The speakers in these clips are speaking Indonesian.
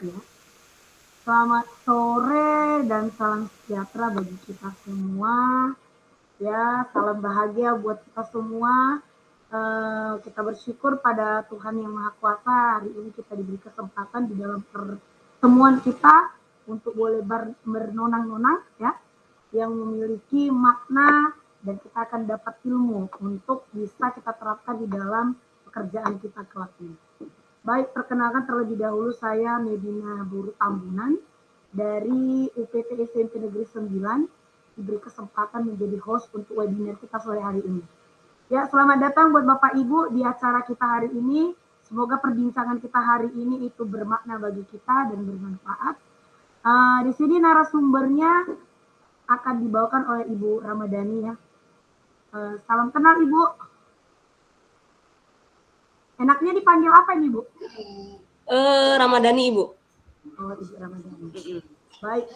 Ya. Selamat sore dan salam sejahtera bagi kita semua. Ya, salam bahagia buat kita semua. Kita bersyukur pada Tuhan Yang Maha Kuasa hari ini kita diberi kesempatan di dalam pertemuan kita untuk boleh bernonang-nonang ya, yang memiliki makna dan kita akan dapat ilmu untuk bisa kita terapkan di dalam pekerjaan kita kelak ini. Baik, perkenalkan terlebih dahulu saya Medina Buru Tambunan dari UPT SMP Negeri 9 diberi kesempatan menjadi host untuk webinar kita sore hari ini. Ya, selamat datang buat Bapak Ibu di acara kita hari ini. Semoga perbincangan kita hari ini itu bermakna bagi kita dan bermanfaat. Di sini narasumbernya akan dibawakan oleh Ibu Ramadhani ya. Salam kenal Ibu. Enaknya dipanggil apa ini Bu? Ramadhani Ibu. Oh, Ibu Ramadhani. Baik,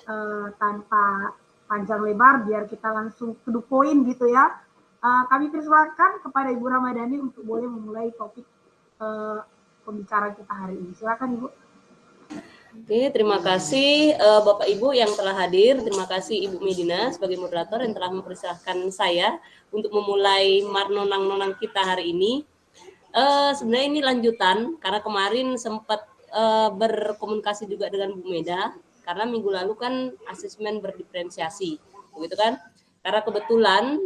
tanpa panjang lebar biar kita langsung to the point gitu ya. Kami persilakan kepada Ibu Ramadhani untuk boleh memulai topik pembicaraan kita hari ini. Silakan Ibu. Oke, terima kasih Bapak Ibu yang telah hadir. Terima kasih Ibu Medina sebagai moderator yang telah mempersilahkan saya untuk memulai marnonang-nonang kita hari ini. Sebenarnya ini lanjutan karena kemarin sempat berkomunikasi juga dengan Bu Meda karena minggu lalu kan asesmen berdiferensiasi, begitu kan? Karena kebetulan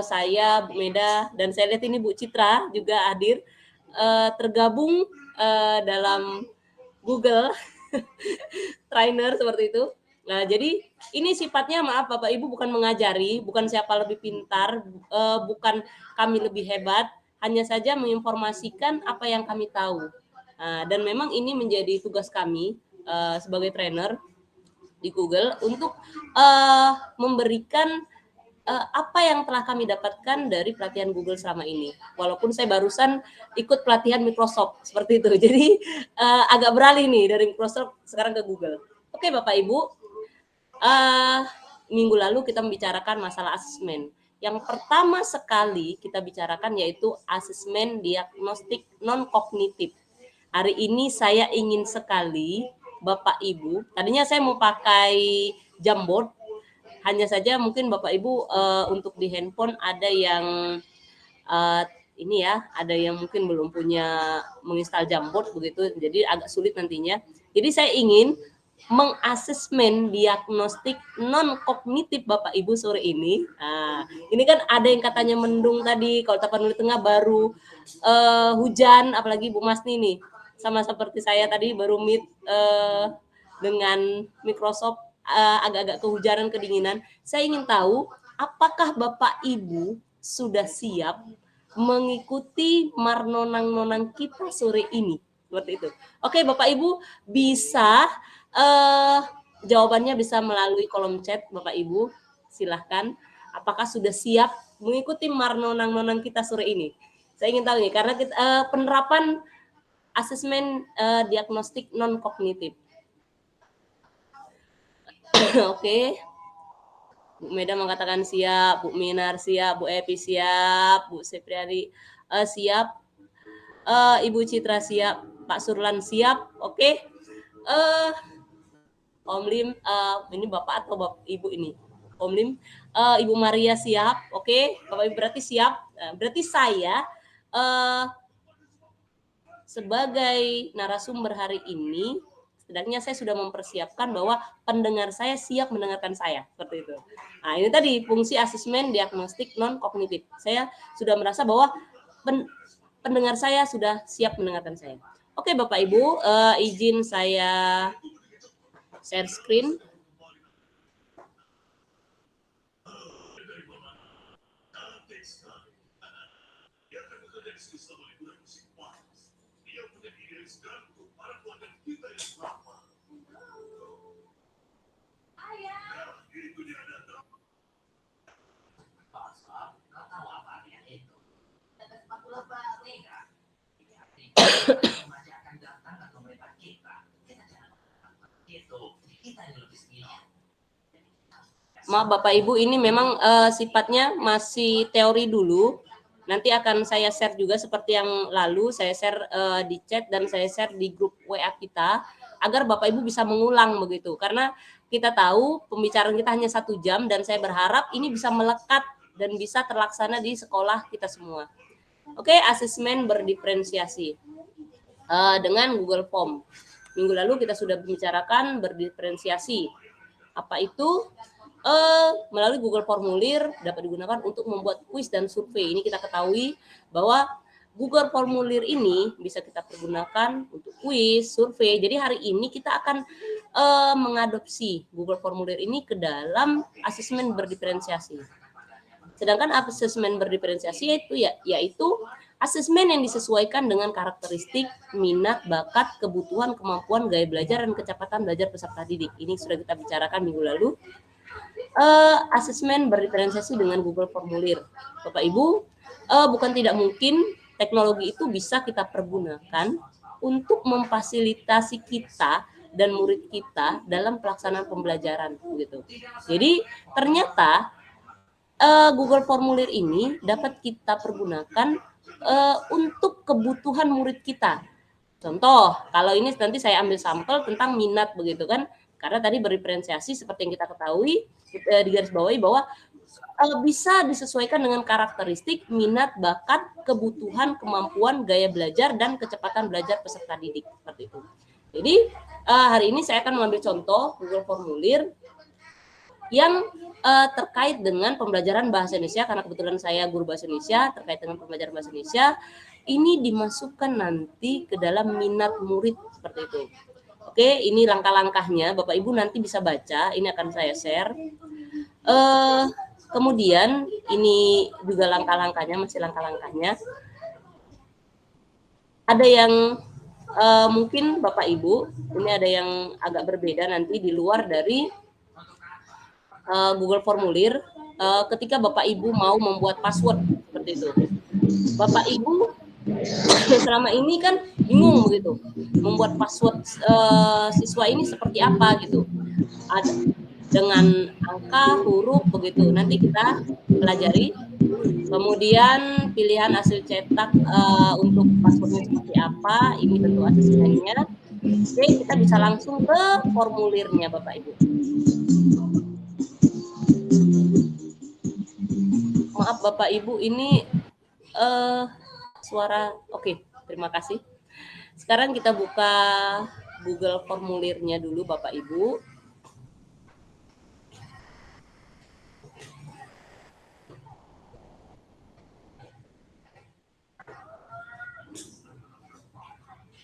saya, Bu Meda, dan saya lihat ini Bu Citra juga hadir tergabung dalam Google Trainer seperti itu. Nah, jadi ini sifatnya maaf Bapak Ibu bukan mengajari, bukan siapa lebih pintar, bukan kami lebih hebat, hanya saja menginformasikan apa yang kami tahu. Dan memang ini menjadi tugas kami sebagai trainer di Google untuk memberikan apa yang telah kami dapatkan dari pelatihan Google selama ini. Walaupun saya barusan ikut pelatihan Microsoft seperti itu, jadi agak beralih nih dari Microsoft sekarang ke Google. Oke Bapak Ibu, minggu lalu kita membicarakan masalah asesmen. Yang pertama sekali kita bicarakan yaitu asesmen diagnostik non-kognitif. Hari ini saya ingin sekali Bapak Ibu, tadinya saya mau pakai Jamboard, hanya saja mungkin Bapak Ibu untuk di handphone ada yang ini ya, ada yang mungkin belum punya menginstal Jamboard begitu, jadi agak sulit nantinya. Jadi saya ingin mengasesmen diagnostik non kognitif Bapak Ibu sore ini. Ini kan ada yang katanya mendung tadi, kalau Tapanuli Tengah baru hujan, apalagi Bu Masni nih, sama seperti saya tadi baru meet dengan Microsoft agak-agak kehujanan, kedinginan. Saya ingin tahu apakah Bapak Ibu sudah siap mengikuti marnonang-nonang kita sore ini, seperti itu. Oke, Bapak Ibu bisa jawabannya bisa melalui kolom chat Bapak Ibu. Silahkan. Apakah sudah siap mengikuti marnonang-nonang kita sore ini? Saya ingin tahu nih karena kita, penerapan asesmen diagnostik non kognitif. Oke. Bu Meda mengatakan siap, Bu Minar siap, Bu Epi siap, Bu Sepriari siap, Ibu Citra siap, Pak Surlan siap, oke. Om Lim, ini Bapak atau Bapak Ibu ini? Om Lim, Ibu Maria siap, oke. Bapak Ibu berarti siap. Berarti saya sebagai narasumber hari ini, setidaknya saya sudah mempersiapkan bahwa pendengar saya siap mendengarkan saya, seperti itu. Nah, ini tadi fungsi asesmen diagnostik non kognitif. Saya sudah merasa bahwa pendengar saya sudah siap mendengarkan saya. Oke, Bapak Ibu, izin saya share screen. Maaf Bapak Ibu, ini memang sifatnya masih teori dulu. Nanti akan saya share juga seperti yang lalu, saya share di chat dan saya share di grup WA kita. agar Bapak Ibu bisa mengulang begitu. Karena kita tahu pembicaraan kita hanya 1 jam dan saya berharap ini bisa melekat dan bisa terlaksana di sekolah kita semua. Oke, asesmen berdiferensiasi dengan Google Form. Minggu lalu kita sudah membicarakan berdiferensiasi. Apa itu? Melalui Google Formulir dapat digunakan untuk membuat kuis dan survei. Ini kita ketahui bahwa Google Formulir ini bisa kita pergunakan untuk kuis, survei. Jadi hari ini kita akan mengadopsi Google Formulir ini ke dalam asesmen berdiferensiasi. Sedangkan asesmen berdiferensiasi yaitu asesmen yang disesuaikan dengan karakteristik, minat, bakat, kebutuhan, kemampuan, gaya belajar, dan kecepatan belajar peserta didik. Ini sudah kita bicarakan minggu lalu. Asesmen berdiferensiasi dengan Google Formulir. Bapak Ibu, bukan tidak mungkin teknologi itu bisa kita pergunakan untuk memfasilitasi kita dan murid kita dalam pelaksanaan pembelajaran gitu. Jadi ternyata Google Formulir ini dapat kita pergunakan untuk kebutuhan murid kita. Contoh, kalau ini nanti saya ambil sampel tentang minat begitu kan, karena tadi berdiferensiasi seperti yang kita ketahui digarisbawahi bahwa bisa disesuaikan dengan karakteristik, minat, bakat, kebutuhan, kemampuan, gaya belajar, dan kecepatan belajar peserta didik seperti itu. Jadi hari ini saya akan mengambil contoh Google Formulir yang terkait dengan pembelajaran bahasa Indonesia, karena kebetulan saya guru bahasa Indonesia, terkait dengan pembelajaran bahasa Indonesia, ini dimasukkan nanti ke dalam minat murid seperti itu. Oke, ini langkah-langkahnya, Bapak Ibu nanti bisa baca, ini akan saya share. Kemudian ini juga langkah-langkahnya, masih langkah-langkahnya. Ada yang mungkin Bapak Ibu, ini ada yang agak berbeda nanti di luar dari Google Formulir, ketika Bapak Ibu mau membuat password seperti itu. Bapak Ibu selama ini kan bingung begitu, membuat password siswa ini seperti apa gitu. Ada dengan angka, huruf begitu. Nanti kita pelajari. Kemudian pilihan hasil cetak untuk passwordnya seperti apa, ini bentuk asesmennya. Oke, kita bisa langsung ke formulirnya Bapak Ibu. Maaf Bapak Ibu, ini suara oke, terima kasih. Sekarang kita buka Google Formulirnya dulu Bapak Ibu.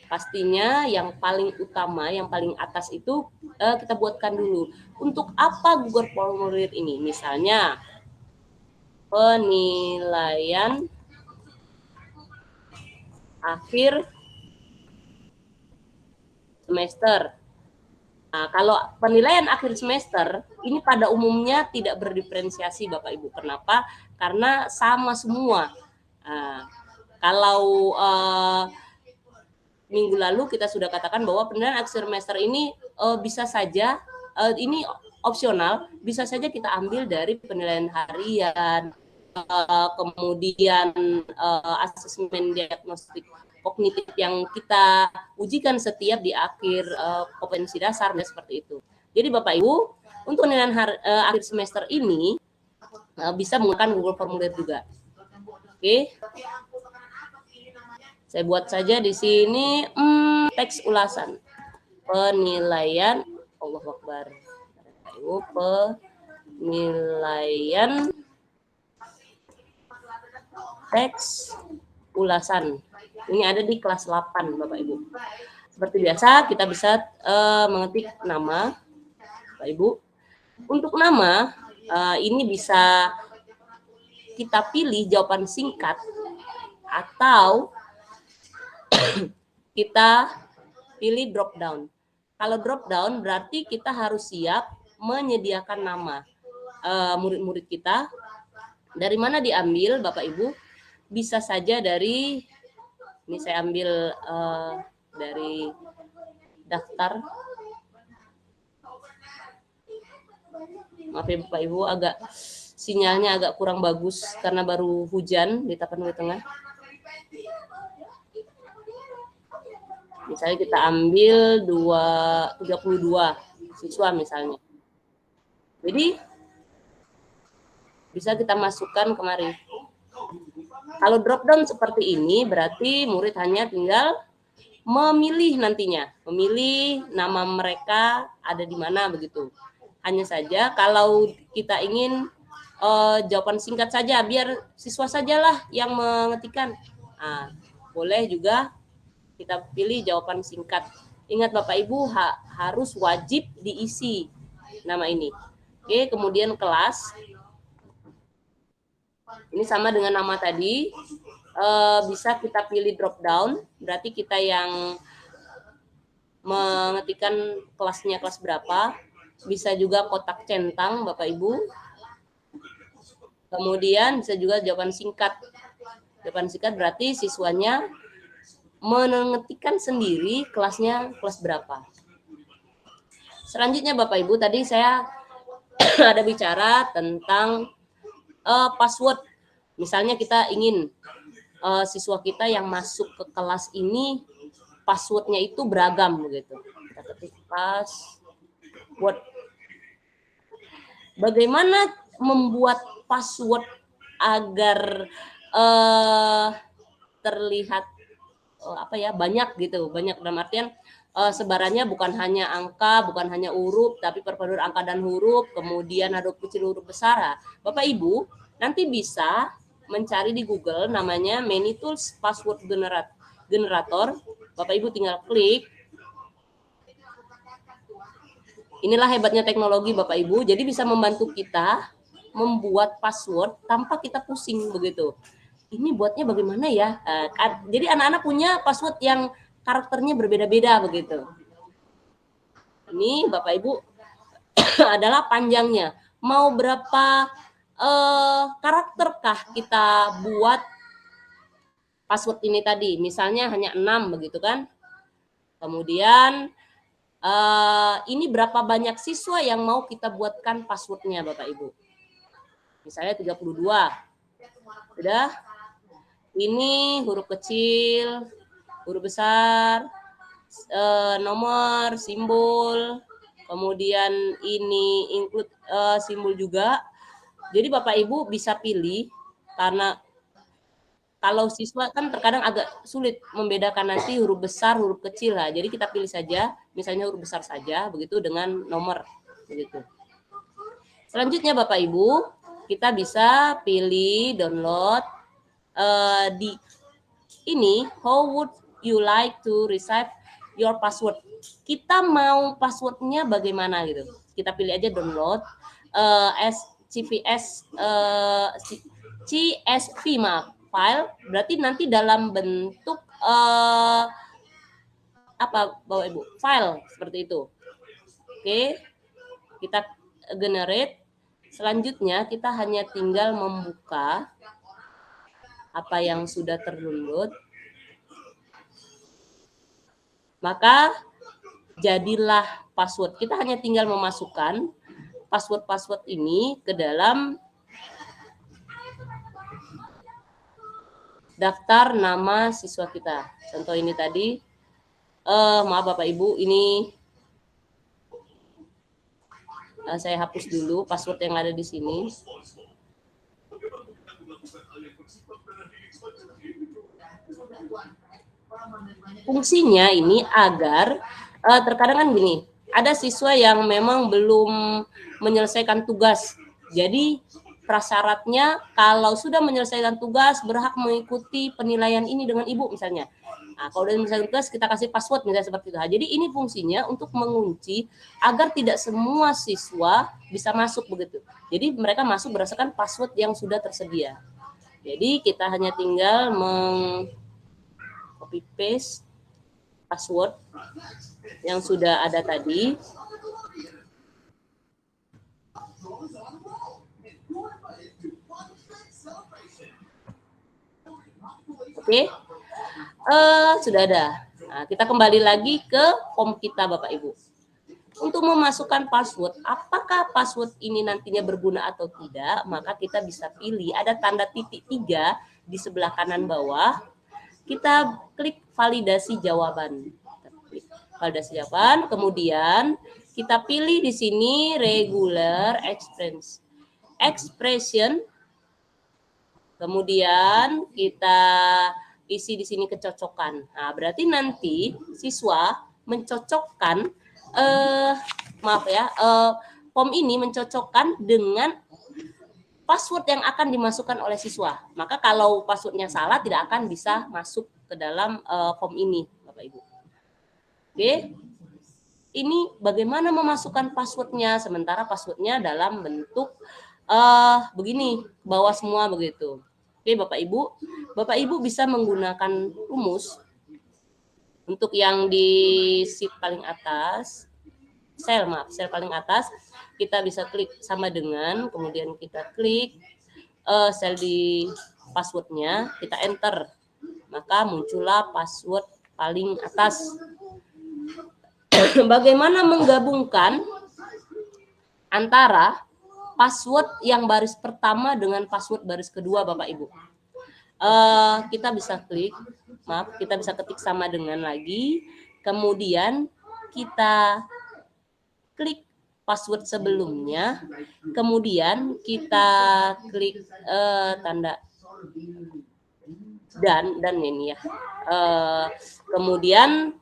Pastinya yang paling utama, yang paling atas itu kita buatkan dulu. Untuk apa Google Formulir ini? Misalnya penilaian akhir semester. Nah, kalau penilaian akhir semester ini pada umumnya tidak berdiferensiasi Bapak Ibu. Kenapa? Karena sama semua. Nah, kalau minggu lalu kita sudah katakan bahwa penilaian akhir semester ini bisa saja ini opsional, bisa saja kita ambil dari penilaian harian, kemudian asesmen diagnostik kognitif yang kita ujikan setiap di akhir kompetensi dasar dan seperti itu. Jadi Bapak Ibu, untuk penilaian akhir semester ini bisa menggunakan Google Formulir juga. Oke. Saya buat saja di sini teks ulasan. Penilaian Allahu Akbar. Penilaian teks ulasan. Ini ada di kelas 8 Bapak Ibu. Seperti biasa kita bisa mengetik nama Bapak Ibu. Untuk nama ini bisa kita pilih jawaban singkat atau kita pilih drop down. Kalau drop down berarti kita harus siap menyediakan nama murid-murid kita. Dari mana diambil Bapak Ibu? Bisa saja dari, ini saya ambil dari daftar. Maaf ya Bapak Ibu, agak sinyalnya agak kurang bagus karena baru hujan di Tapanuli Tengah. Misalnya kita ambil 32 siswa misalnya. Jadi bisa kita masukkan kemari. Kalau drop down seperti ini berarti murid hanya tinggal memilih nantinya, memilih nama mereka ada di mana begitu. Hanya saja kalau kita ingin jawaban singkat saja, biar siswa sajalah yang mengetikkan. Nah, boleh juga kita pilih jawaban singkat. Ingat Bapak Ibu harus wajib diisi nama ini. Oke, kemudian kelas. Ini sama dengan nama tadi. Bisa kita pilih drop down, berarti kita yang mengetikkan kelasnya kelas berapa. Bisa juga kotak centang Bapak Ibu. Kemudian bisa juga jawaban singkat. Jawaban singkat berarti siswanya mengetikkan sendiri kelasnya kelas berapa. Selanjutnya Bapak Ibu, tadi saya ada bicara tentang password. Misalnya kita ingin siswa kita yang masuk ke kelas ini passwordnya itu beragam begitu. Kita ketik password. Bagaimana membuat password agar terlihat banyak gitu, banyak dalam artian sebarannya bukan hanya angka, bukan hanya huruf, tapi perpaduan angka dan huruf, kemudian huruf kecil, huruf besar. Bapak Ibu nanti bisa mencari di Google namanya Many Tools Password Generator. Bapak Ibu tinggal klik. Inilah hebatnya teknologi Bapak Ibu, jadi bisa membantu kita membuat password tanpa kita pusing begitu. Ini buatnya bagaimana ya? Jadi anak-anak punya password yang karakternya berbeda-beda begitu. Ini Bapak Ibu adalah panjangnya. Mau berapa karakterkah kita buat password ini tadi? Misalnya hanya 6 begitu kan? Kemudian ini berapa banyak siswa yang mau kita buatkan passwordnya Bapak Ibu? Misalnya 32. Sudah? Ini huruf kecil, huruf besar, nomor, simbol, kemudian ini include simbol juga. Jadi Bapak Ibu bisa pilih, karena kalau siswa kan terkadang agak sulit membedakan nanti huruf besar, huruf kecil lah. Jadi kita pilih saja, misalnya huruf besar saja, begitu dengan nomor, begitu. Selanjutnya Bapak Ibu, kita bisa pilih download di ini, how would you like to reset your password? Kita mau passwordnya bagaimana gitu. Kita pilih aja download CSV file, berarti nanti dalam bentuk Bapak Ibu? File seperti itu. Oke, kita generate. Selanjutnya kita hanya tinggal membuka apa yang sudah terdownload, maka jadilah password. Kita hanya tinggal memasukkan password ini ke dalam daftar nama siswa kita. Contoh ini tadi, maaf Bapak Ibu, ini saya hapus dulu password yang ada di sini. Fungsinya ini agar terkadang kan gini, ada siswa yang memang belum menyelesaikan tugas. Jadi prasyaratnya kalau sudah menyelesaikan tugas berhak mengikuti penilaian ini dengan ibu misalnya. Nah, kalau udah menyelesaikan tugas kita kasih password misalnya seperti itu. Jadi ini fungsinya untuk mengunci agar tidak semua siswa bisa masuk begitu. Jadi mereka masuk berdasarkan password yang sudah tersedia. Jadi kita hanya tinggal copy paste password yang sudah ada tadi. Oke, sudah ada. Nah, kita kembali lagi ke form kita Bapak Ibu. Untuk memasukkan password, apakah password ini nantinya berguna atau tidak, maka kita bisa pilih, ada tanda titik 3 di sebelah kanan bawah, kita klik validasi jawaban. validasi jawaban. Kemudian kita pilih di sini regular expression. Kemudian kita isi di sini kecocokan. Nah, berarti nanti siswa mencocokkan form ini mencocokkan dengan password yang akan dimasukkan oleh siswa. Maka kalau passwordnya salah tidak akan bisa masuk ke dalam form ini, Bapak Ibu. Oke. Ini bagaimana memasukkan passwordnya, sementara passwordnya dalam bentuk begini, ke bawah semua begitu. Oke, Bapak Ibu bisa menggunakan rumus untuk yang di sheet paling atas, sel paling atas, kita bisa klik sama dengan, kemudian kita klik sel di passwordnya, kita enter, maka muncullah password paling atas. Bagaimana menggabungkan antara password yang baris pertama dengan password baris kedua, Bapak Ibu? Kita bisa kita bisa ketik sama dengan lagi, kemudian kita klik password sebelumnya, kemudian kita klik tanda dan ini ya, kemudian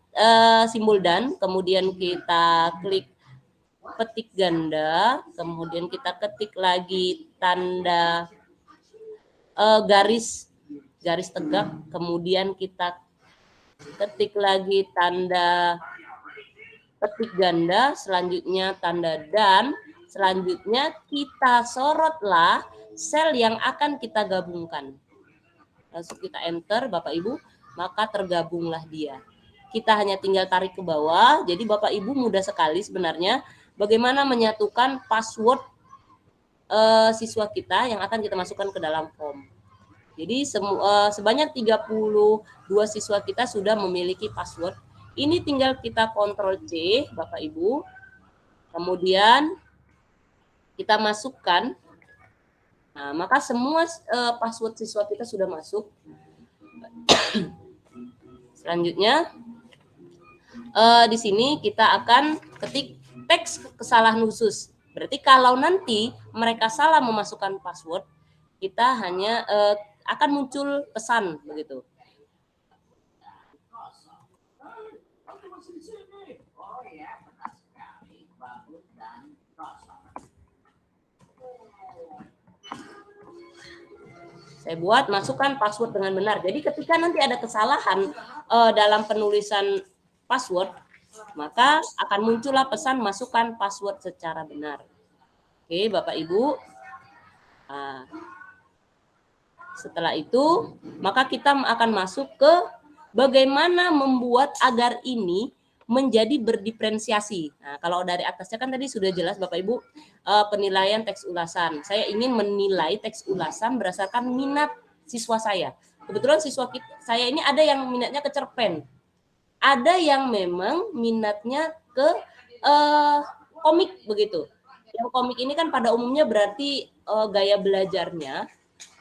simbol dan, kemudian kita klik petik ganda, kemudian kita ketik lagi tanda garis tegak, kemudian kita ketik lagi tanda petik ganda, selanjutnya tanda dan, selanjutnya kita sorotlah sel yang akan kita gabungkan. Langsung kita enter, Bapak Ibu, maka tergabunglah dia. Kita hanya tinggal tarik ke bawah. Jadi Bapak Ibu mudah sekali sebenarnya bagaimana menyatukan password siswa kita yang akan kita masukkan ke dalam form. Jadi sebanyak 32 siswa kita sudah memiliki password. Ini tinggal kita Ctrl C, Bapak Ibu. Kemudian kita masukkan. Nah, maka semua password siswa kita sudah masuk. Selanjutnya di sini kita akan ketik teks kesalahan khusus. Berarti kalau nanti mereka salah memasukkan password, kita hanya akan muncul pesan begitu. Saya buat masukkan password dengan benar. Jadi ketika nanti ada kesalahan dalam penulisan password, maka akan muncullah pesan masukkan password secara benar. Oke, Bapak Ibu. Nah, setelah itu, maka kita akan masuk ke bagaimana membuat agar ini menjadi berdiferensiasi. Nah, kalau dari atasnya kan tadi sudah jelas Bapak Ibu penilaian teks ulasan. Saya ingin menilai teks ulasan berdasarkan minat siswa saya. Kebetulan siswa saya ini ada yang minatnya ke cerpen. Ada yang memang minatnya ke komik begitu. Yang komik ini kan pada umumnya berarti gaya belajarnya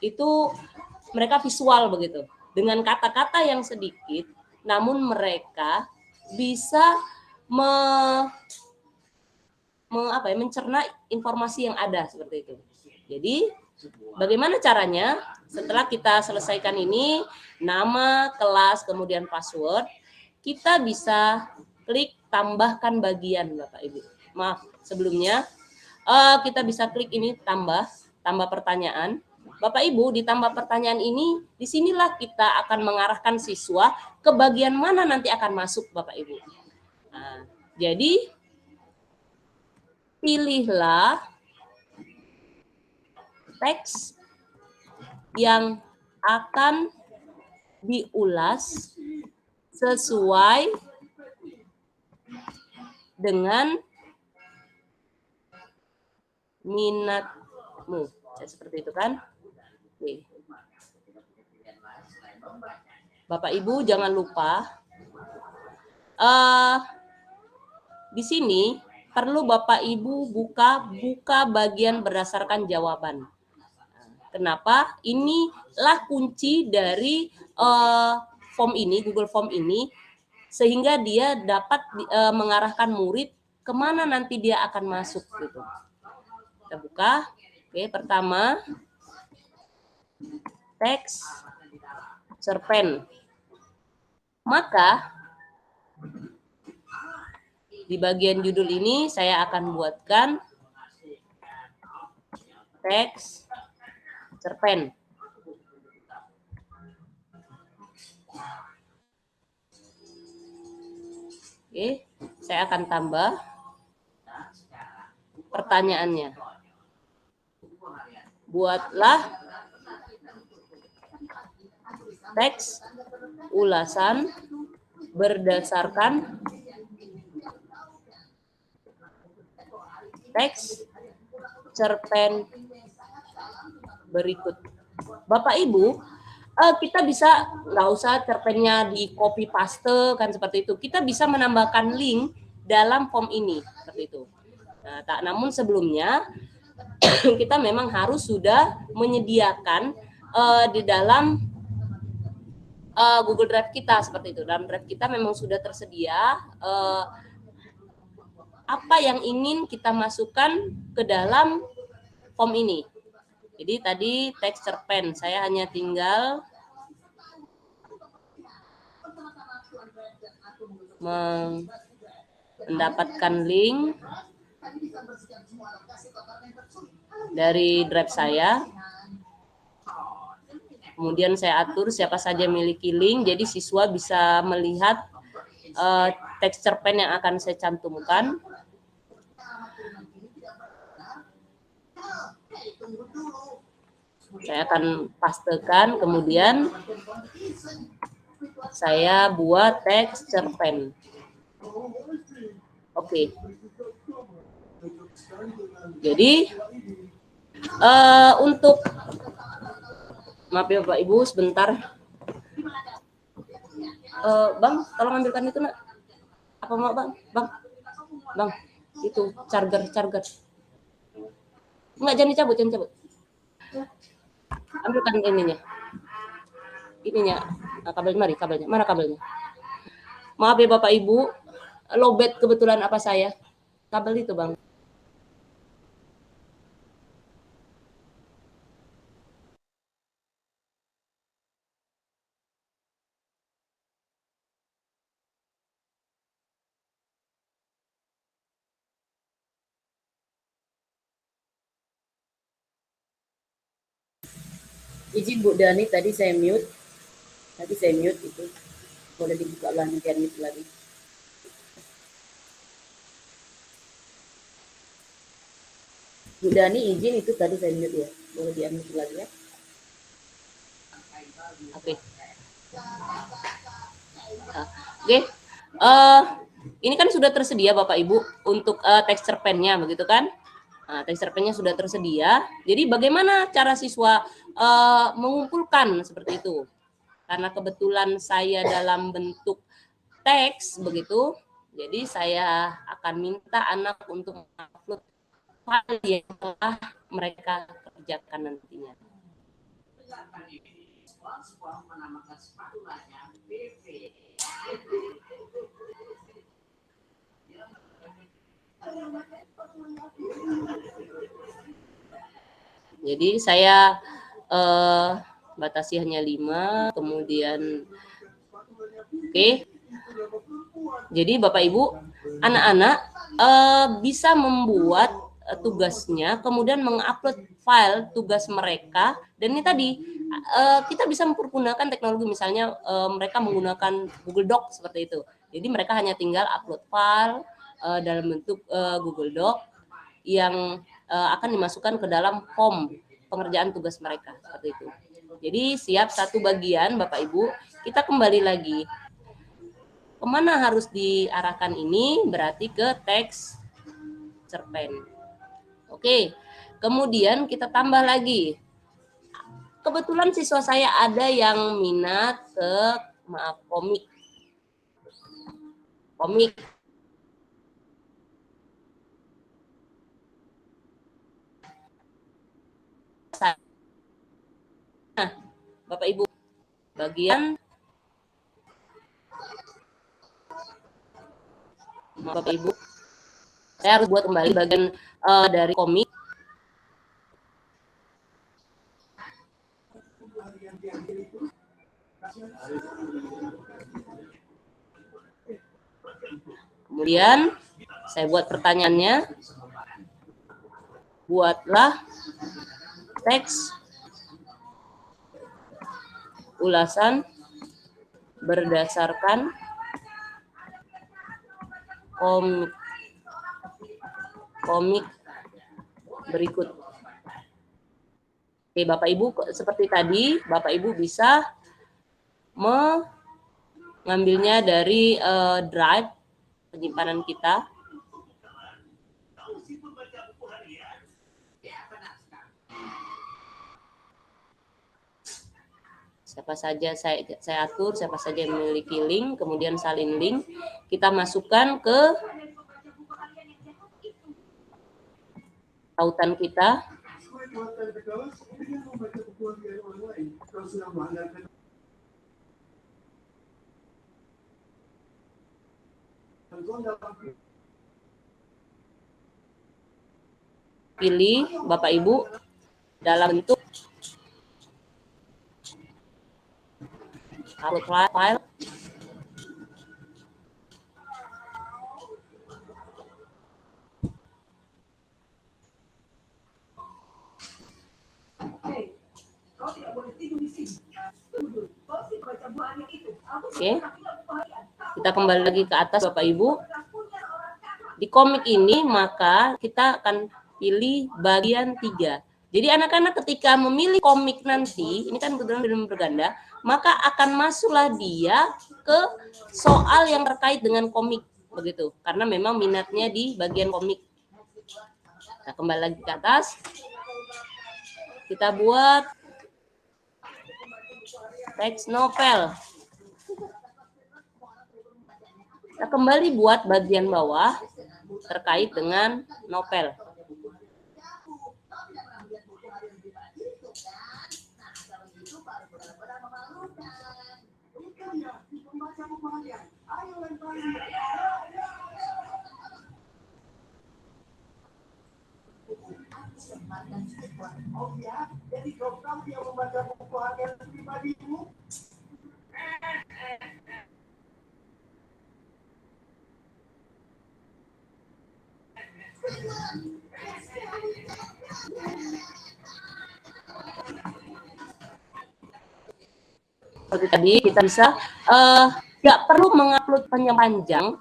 itu mereka visual begitu. Dengan kata-kata yang sedikit, namun mereka bisa mencerna informasi yang ada seperti itu. Jadi bagaimana caranya? Setelah kita selesaikan ini, nama, kelas, kemudian password, kita bisa klik tambahkan bagian, Bapak Ibu. Maaf, sebelumnya kita bisa klik ini tambah pertanyaan. Bapak Ibu, di tambah pertanyaan ini, disinilah kita akan mengarahkan siswa ke bagian mana nanti akan masuk, Bapak Ibu. Nah, jadi pilihlah teks yang akan diulas sesuai dengan minatmu. Seperti itu kan? Oke. Bapak Ibu jangan lupa di sini perlu Bapak Ibu buka bagian berdasarkan jawaban. Kenapa? Inilah kunci dari form ini, Google Form ini. sehingga dia dapat mengarahkan murid kemana nanti dia akan masuk gitu. Kita buka. Oke, pertama teks cerpen. Maka di bagian judul ini saya akan buatkan teks cerpen. Oke, saya akan tambah pertanyaannya. Buatlah teks ulasan berdasarkan teks cerpen berikut. Bapak Ibu, kita bisa nggak usah cerpennya di copy paste kan seperti itu. Kita bisa menambahkan link dalam form ini seperti itu. Nah, namun sebelumnya kita memang harus sudah menyediakan di dalam Google Drive kita seperti itu. Dalam Drive kita memang sudah tersedia apa yang ingin kita masukkan ke dalam form ini. Jadi tadi teks cerpen, saya hanya tinggal mendapatkan link dari drive saya. Kemudian saya atur siapa saja miliki link, jadi siswa bisa melihat teks cerpen yang akan saya cantumkan. Saya akan pastekan, kemudian saya buat teks cerpen. Oke. Jadi untuk maaf ya Bapak Ibu sebentar. Bang, tolong ambilkan itu nak. Apa mau Bang? Bang, itu charger. Enggak, jangan dicabut. Ambilkan ininya. Kabelnya. Mana kabelnya? Maaf ya Bapak Ibu, lowbat kebetulan apa saya? Kabel itu Bang. Izin Bu Dani, tadi saya mute itu. Boleh dibuka lagi, mute lagi. Bu Dani izin itu tadi saya mute ya. Boleh di-unmute lagi ya. Oke. Oke. Ini kan sudah tersedia Bapak Ibu untuk teks cerpennya begitu kan? Nah, teks cerpennya sudah tersedia. Jadi bagaimana cara siswa mengumpulkan seperti itu? Karena kebetulan saya dalam bentuk teks begitu, jadi saya akan minta anak untuk mengupload file yang telah mereka kerjakan nantinya. Jadi saya batasi hanya 5, kemudian oke. Jadi Bapak Ibu, anak-anak bisa membuat tugasnya, kemudian mengupload file tugas mereka, dan ini tadi kita bisa mempergunakan teknologi, misalnya mereka menggunakan Google Doc seperti itu. Jadi mereka hanya tinggal upload file dalam bentuk Google Doc yang akan dimasukkan ke dalam form pengerjaan tugas mereka seperti itu. Jadi siap satu bagian Bapak Ibu, kita kembali lagi. Kemana harus diarahkan ini? Berarti ke teks cerpen. Oke, kemudian kita tambah lagi. Kebetulan siswa saya ada yang minat ke komik. Nah, Bapak Ibu, bagian Bapak Ibu, saya harus buat kembali bagian dari komik. Kemudian saya buat pertanyaannya, buatlah teks ulasan berdasarkan komik berikut. Oke, Bapak Ibu, seperti tadi, Bapak Ibu bisa mengambilnya dari drive penyimpanan kita. Siapa saja saya atur, siapa saja yang memiliki link, kemudian salin link, kita masukkan ke tautan kita. Pilih Bapak Ibu dalam bentuk upload file. Oke, kita kembali lagi ke atas Bapak Ibu. Di komik ini maka kita akan pilih bagian 3. Jadi anak-anak ketika memilih komik nanti, ini kan kebetulan belum berganda, maka akan masuklah dia ke soal yang terkait dengan komik, begitu. Karena memang minatnya di bagian komik. Nah, kembali lagi ke atas. Kita buat teks novel. Kita kembali buat bagian bawah terkait dengan novel. Seperti tadi kita bisa tidak perlu mengupload panjang-panjang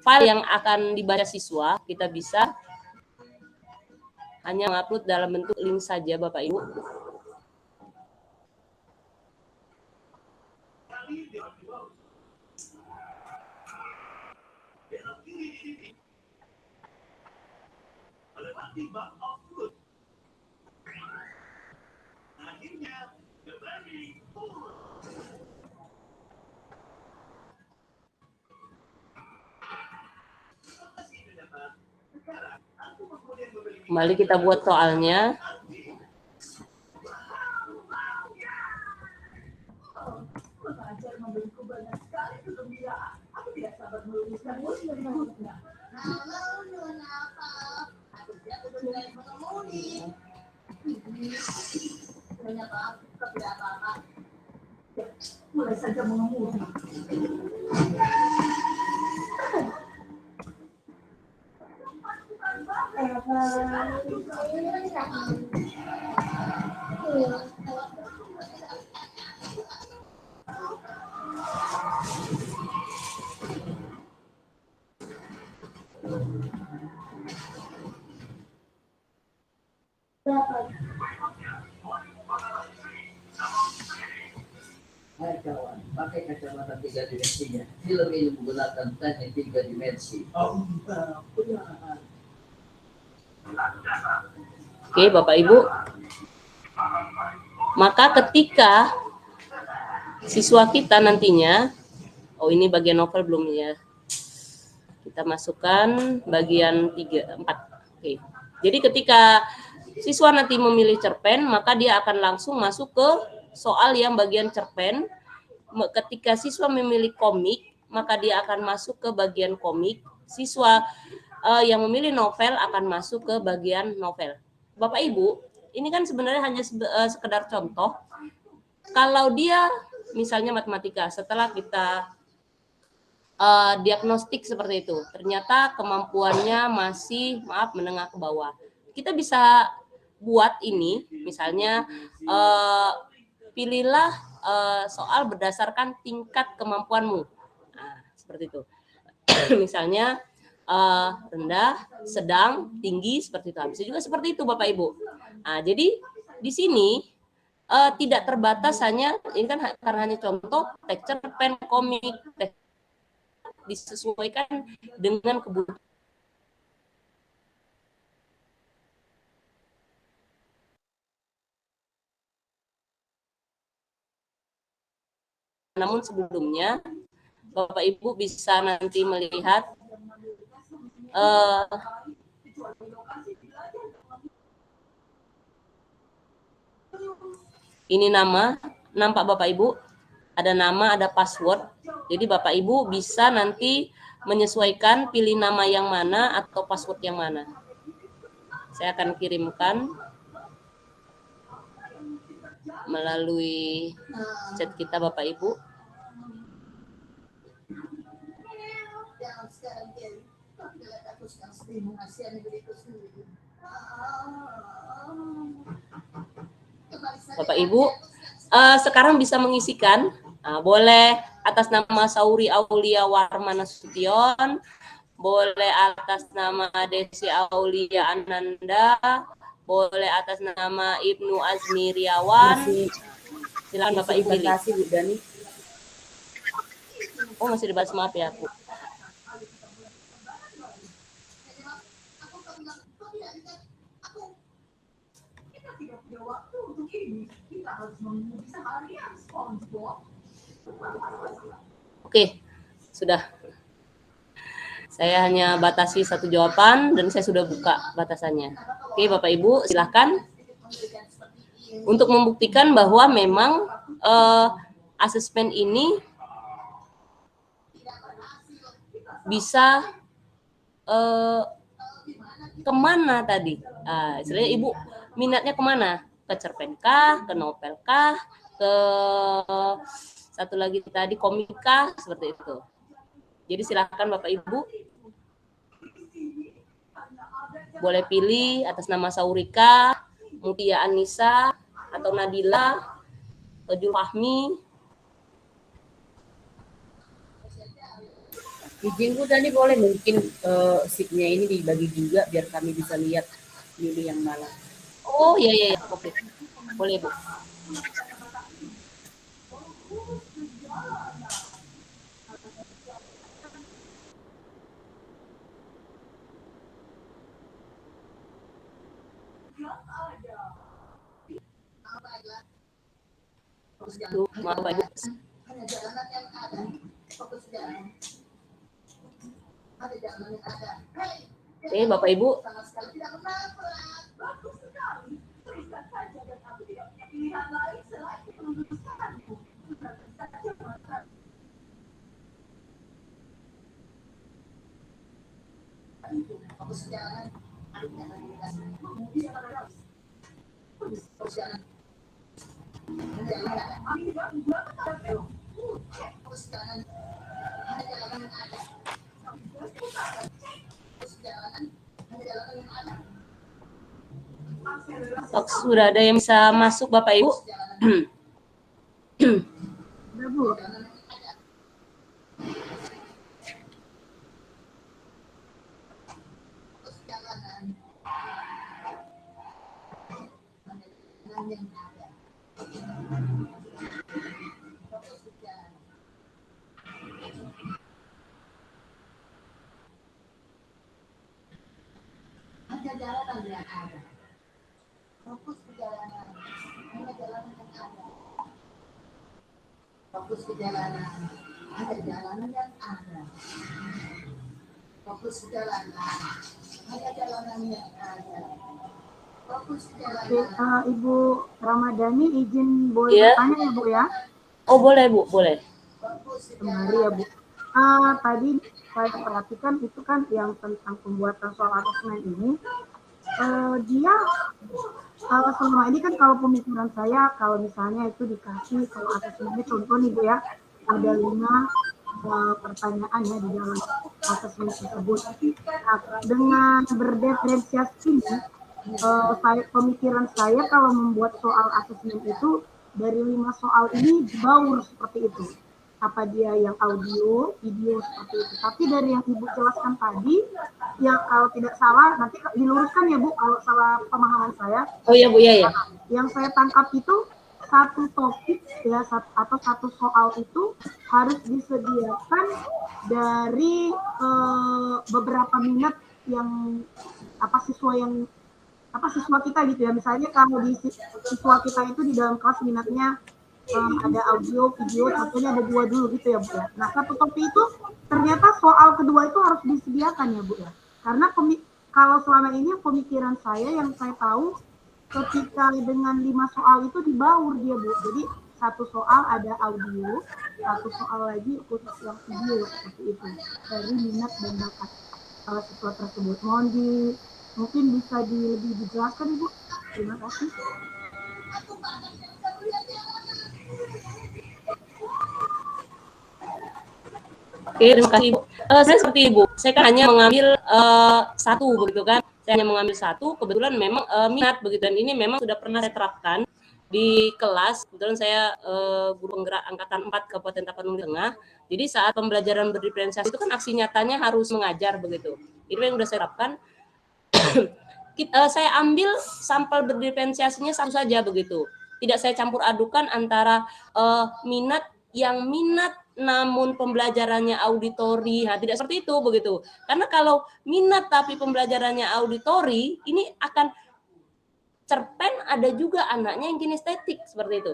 file yang akan dibaca siswa, kita bisa hanya mengupload dalam bentuk link saja Bapak Ibu. Kembali kita buat soalnya. Mulai saja mengemudi. Hai kawan, pakai kacamata 3 dimensinya. Film ini menggunakan teknik 3 dimensi. Oke, Bapak Ibu. Maka ketika siswa kita nantinya, oh ini bagian novel belum ya. Kita masukkan bagian 3, 4. Oke. Jadi ketika siswa nanti memilih cerpen, maka dia akan langsung masuk ke soal yang bagian cerpen. Ketika siswa memilih komik, maka dia akan masuk ke bagian komik. Siswa yang memilih novel akan masuk ke bagian novel. Bapak Ibu, ini kan sebenarnya hanya sekedar contoh. Kalau dia misalnya matematika, setelah kita diagnostik seperti itu, ternyata kemampuannya masih menengah ke bawah. Kita bisa buat ini, misalnya pilihlah soal berdasarkan tingkat kemampuanmu. Nah, seperti itu. Misalnya rendah, sedang, tinggi, seperti itu. Bisa juga seperti itu Bapak Ibu. Nah, jadi di sini tidak terbatas hanya, ini kan karena hanya contoh, teks cerpen, komik, disesuaikan dengan kebutuhan. Namun sebelumnya Bapak Ibu bisa nanti melihat ini nama, nampak Bapak Ibu, ada nama, ada password. Jadi Bapak Ibu bisa nanti menyesuaikan, pilih nama yang mana atau password yang mana. Saya akan kirimkan melalui chat kita Bapak Ibu. Bapak Ibu sekarang bisa mengisikan, boleh atas nama Sauri Aulia Warmana Sution, boleh atas nama Desi Aulia Ananda, boleh atas nama Ibnu Azmi Riawan. Silakan Bapak Ibu pilih. Oh, masih dibahas, maaf ya Bu. Oke, sudah. Saya hanya batasi satu jawaban dan saya sudah buka batasannya. Oke, Bapak Ibu, silahkan. Untuk membuktikan bahwa memang asesmen ini bisa kemana tadi? Istilahnya Ibu minatnya kemana? Ke cerpen kah? Ke novel kah? Ke satu lagi tadi komik kah? Seperti itu. Jadi silakan Bapak Ibu. Boleh pilih atas nama Saurika, Mutia Anissa, atau Nadila, atau Jul Fahmi. Izin Bu tadi boleh mungkin sheet-nya ini dibagi juga biar kami bisa lihat milih yang mana. Oh iya, oke. Boleh Bu. Maaf Pak Ibu. Oke, Bapak Ibu. Sudah ada yang bisa masuk Bapak Ibu? Sudah Bu. Fokus ke jalanan, ada jalanan yang ada. Fokus ke jalanan, ada jalanan yang ada. Fokus ke jalanan. Ibu Ramadhani izin boleh Iya. bertanya ya Bu ya? Oh boleh Bu, boleh. Kembali ya Bu. Tadi saya perhatikan itu kan yang tentang pembuatan soal asesmen ini, dia selama ini kan kalau pemikiran saya, kalau misalnya itu dikasih kalau asesmennya contoh nih Bu ya, ada 5 pertanyaan ya di dalam asesmen tersebut. Nah, dengan berdiferensiasi ini, pemikiran saya kalau membuat soal asesmen itu dari 5 soal ini dibaur seperti itu. Apa dia yang audio, video seperti itu. Tapi dari yang Ibu jelaskan tadi, ya kalau tidak salah nanti diluruskan ya Bu kalau salah pemahaman saya. Oh iya Bu, ya. Yang saya tangkap itu satu topik ya atau satu soal itu harus disediakan dari beberapa minat yang siswa kita gitu ya. Misalnya kalau di siswa kita itu di dalam kelas minatnya ada audio, video, contohnya ada 2 dulu gitu ya Bu ya. Nah, satu topik itu ternyata soal kedua itu harus disediakan ya Bu ya. Karena kalau selama ini pemikiran saya yang saya tahu ketika dengan 5 soal itu dibaur dia Bu. Jadi satu soal ada audio, satu soal lagi khusus yang video seperti itu dari minat dan bakat siswa tersebut. Mungkin bisa lebih dijelaskan Ibu. Terima kasih. Oke, terima kasih Ibu. Saya seperti Ibu, saya kan hanya mengambil satu begitu kan. Saya hanya mengambil satu, kebetulan memang minat begitu, dan ini memang sudah pernah saya terapkan di kelas. Kebetulan saya guru penggerak angkatan 4 Kabupaten Tapanuli Tengah. Jadi saat pembelajaran berdiferensiasi itu kan aksi nyatanya harus mengajar begitu. Itu yang sudah saya terapkan. Saya ambil sampel berdiferensiasinya satu saja begitu. Tidak saya campur adukan antara minat namun pembelajarannya auditori, tidak seperti itu begitu. Karena kalau minat tapi pembelajarannya auditori, ini akan cerpen ada juga anaknya yang kinestetik seperti itu.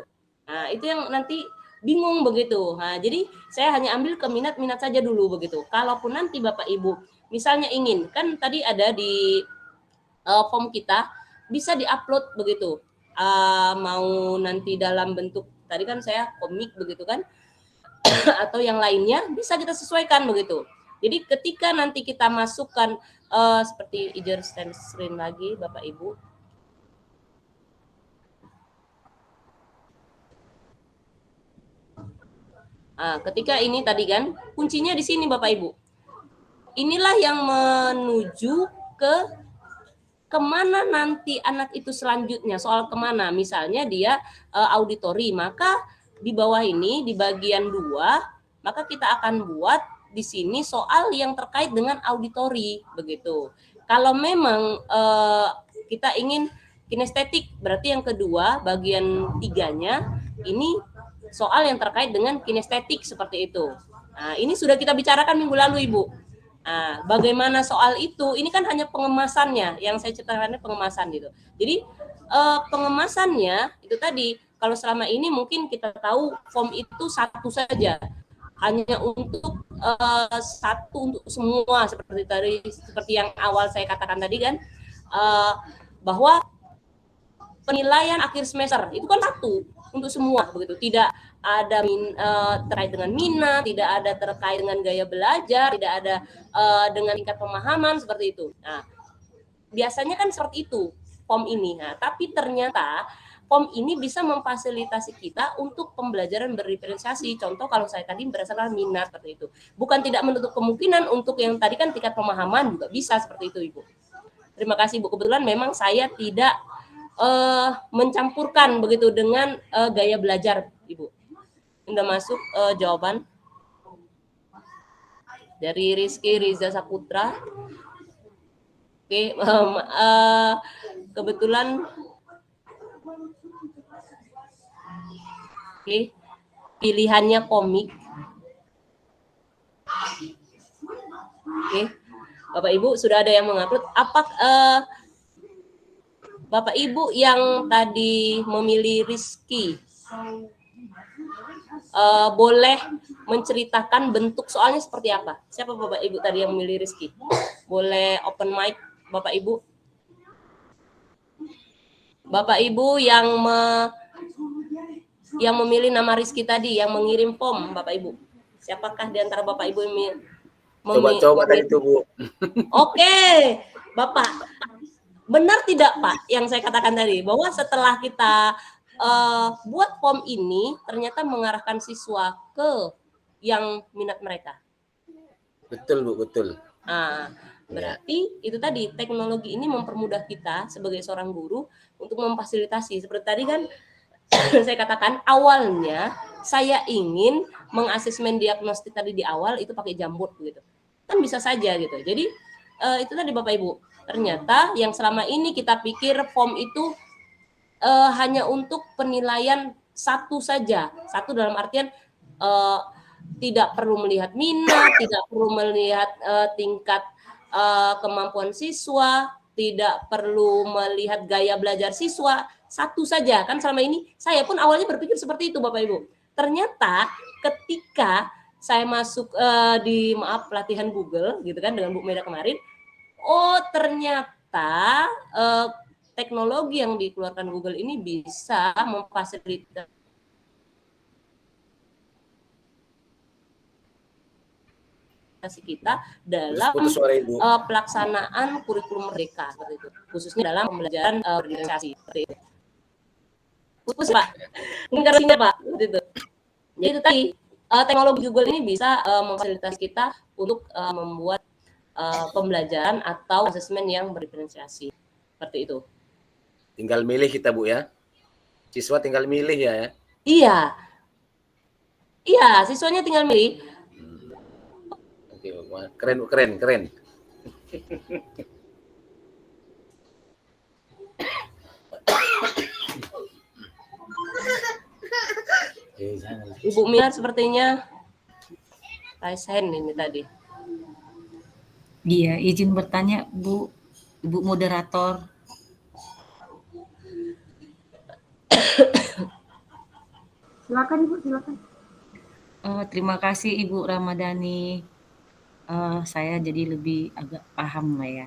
Nah, itu yang nanti bingung begitu. Nah, jadi saya hanya ambil ke minat saja dulu begitu. Kalaupun nanti Bapak Ibu misalnya ingin, kan tadi ada di form kita bisa diupload begitu. Mau nanti dalam bentuk tadi kan saya komik begitu kan, atau yang lainnya bisa kita sesuaikan begitu. Jadi ketika nanti kita masukkan seperti hijau stand screen lagi Bapak Ibu. Ketika ini tadi kan kuncinya di sini Bapak Ibu. Inilah yang menuju ke kemana nanti anak itu selanjutnya, soal kemana. Misalnya dia auditori, maka di bawah ini di bagian 2 maka kita akan buat di sini soal yang terkait dengan auditori begitu. Kalau memang kita ingin kinestetik, berarti yang kedua bagian 3-nya ini soal yang terkait dengan kinestetik seperti itu. Nah, ini sudah kita bicarakan minggu lalu Ibu. Nah, bagaimana soal itu? Ini kan hanya pengemasannya, yang saya ceritakan pengemasan gitu. Jadi pengemasannya itu tadi, kalau selama ini mungkin kita tahu form itu satu saja, hanya untuk satu untuk semua seperti yang awal saya katakan tadi kan, bahwa penilaian akhir semester itu kan satu untuk semua begitu, tidak ada terkait dengan minat, tidak ada terkait dengan gaya belajar, tidak ada dengan tingkat pemahaman seperti itu. Nah, biasanya kan seperti itu form ini. Nah, tapi ternyata form ini bisa memfasilitasi kita untuk pembelajaran berdiferensiasi. Contoh kalau saya tadi berdasarkan minat seperti itu. Bukan tidak menutup kemungkinan untuk yang tadi kan tingkat pemahaman juga bisa seperti itu, Ibu. Terima kasih, Bu. Kebetulan memang saya tidak mencampurkan begitu dengan gaya belajar, Ibu. Sudah masuk jawaban dari Rizky Riza Saputra. Oke, kebetulan pilihannya komik. Oke, Bapak Ibu sudah ada yang mengupload. Bapak Ibu yang tadi memilih Rizky, boleh menceritakan bentuk soalnya seperti apa? Siapa Bapak Ibu tadi yang memilih Rizky? Boleh open mic Bapak Ibu. Bapak Ibu yang memilih nama Rizky tadi, yang mengirim form Bapak Ibu. Siapakah di antara Bapak Ibu yang Coba tadi itu, Bu. Oke, Bapak. Benar tidak Pak yang saya katakan tadi, bahwa setelah kita buat form ini ternyata mengarahkan siswa ke yang minat mereka. Betul, Bu, betul. Nah, berarti itu tadi, teknologi ini mempermudah kita sebagai seorang guru untuk memfasilitasi. Seperti tadi kan saya katakan awalnya saya ingin mengasesmen diagnostik tadi di awal itu pakai Jamboard gitu. Kan bisa saja gitu. Jadi itu tadi Bapak Ibu. Ternyata yang selama ini kita pikir form itu hanya untuk penilaian satu saja. Satu dalam artian tidak perlu melihat minat, tidak perlu melihat tingkat kemampuan siswa, tidak perlu melihat gaya belajar siswa, satu saja. Kan selama ini saya pun awalnya berpikir seperti itu Bapak Ibu. Ternyata ketika saya masuk di pelatihan Google gitu kan dengan Bu Meda kemarin, oh ternyata teknologi yang dikeluarkan Google ini bisa memfasilitasi kita dalam pelaksanaan kurikulum merdeka seperti itu, khususnya dalam pembelajaran berdifferensiasi seperti itu. Putus Pak, mungkin karena Pak seperti itu. Jadi itu tadi teknologi Google ini bisa memfasilitasi kita untuk membuat pembelajaran atau asesmen yang berdiferensiasi seperti itu. Tinggal milih kita Bu ya, siswa tinggal milih ya. Iya, siswanya tinggal milih. Oke, keren. Ibu Mia sepertinya raise hand ini tadi. Iya, izin bertanya Bu, Ibu moderator. Silakan Ibu, silakan. Terima kasih Ibu Ramadhani. Saya jadi lebih agak paham lah ya.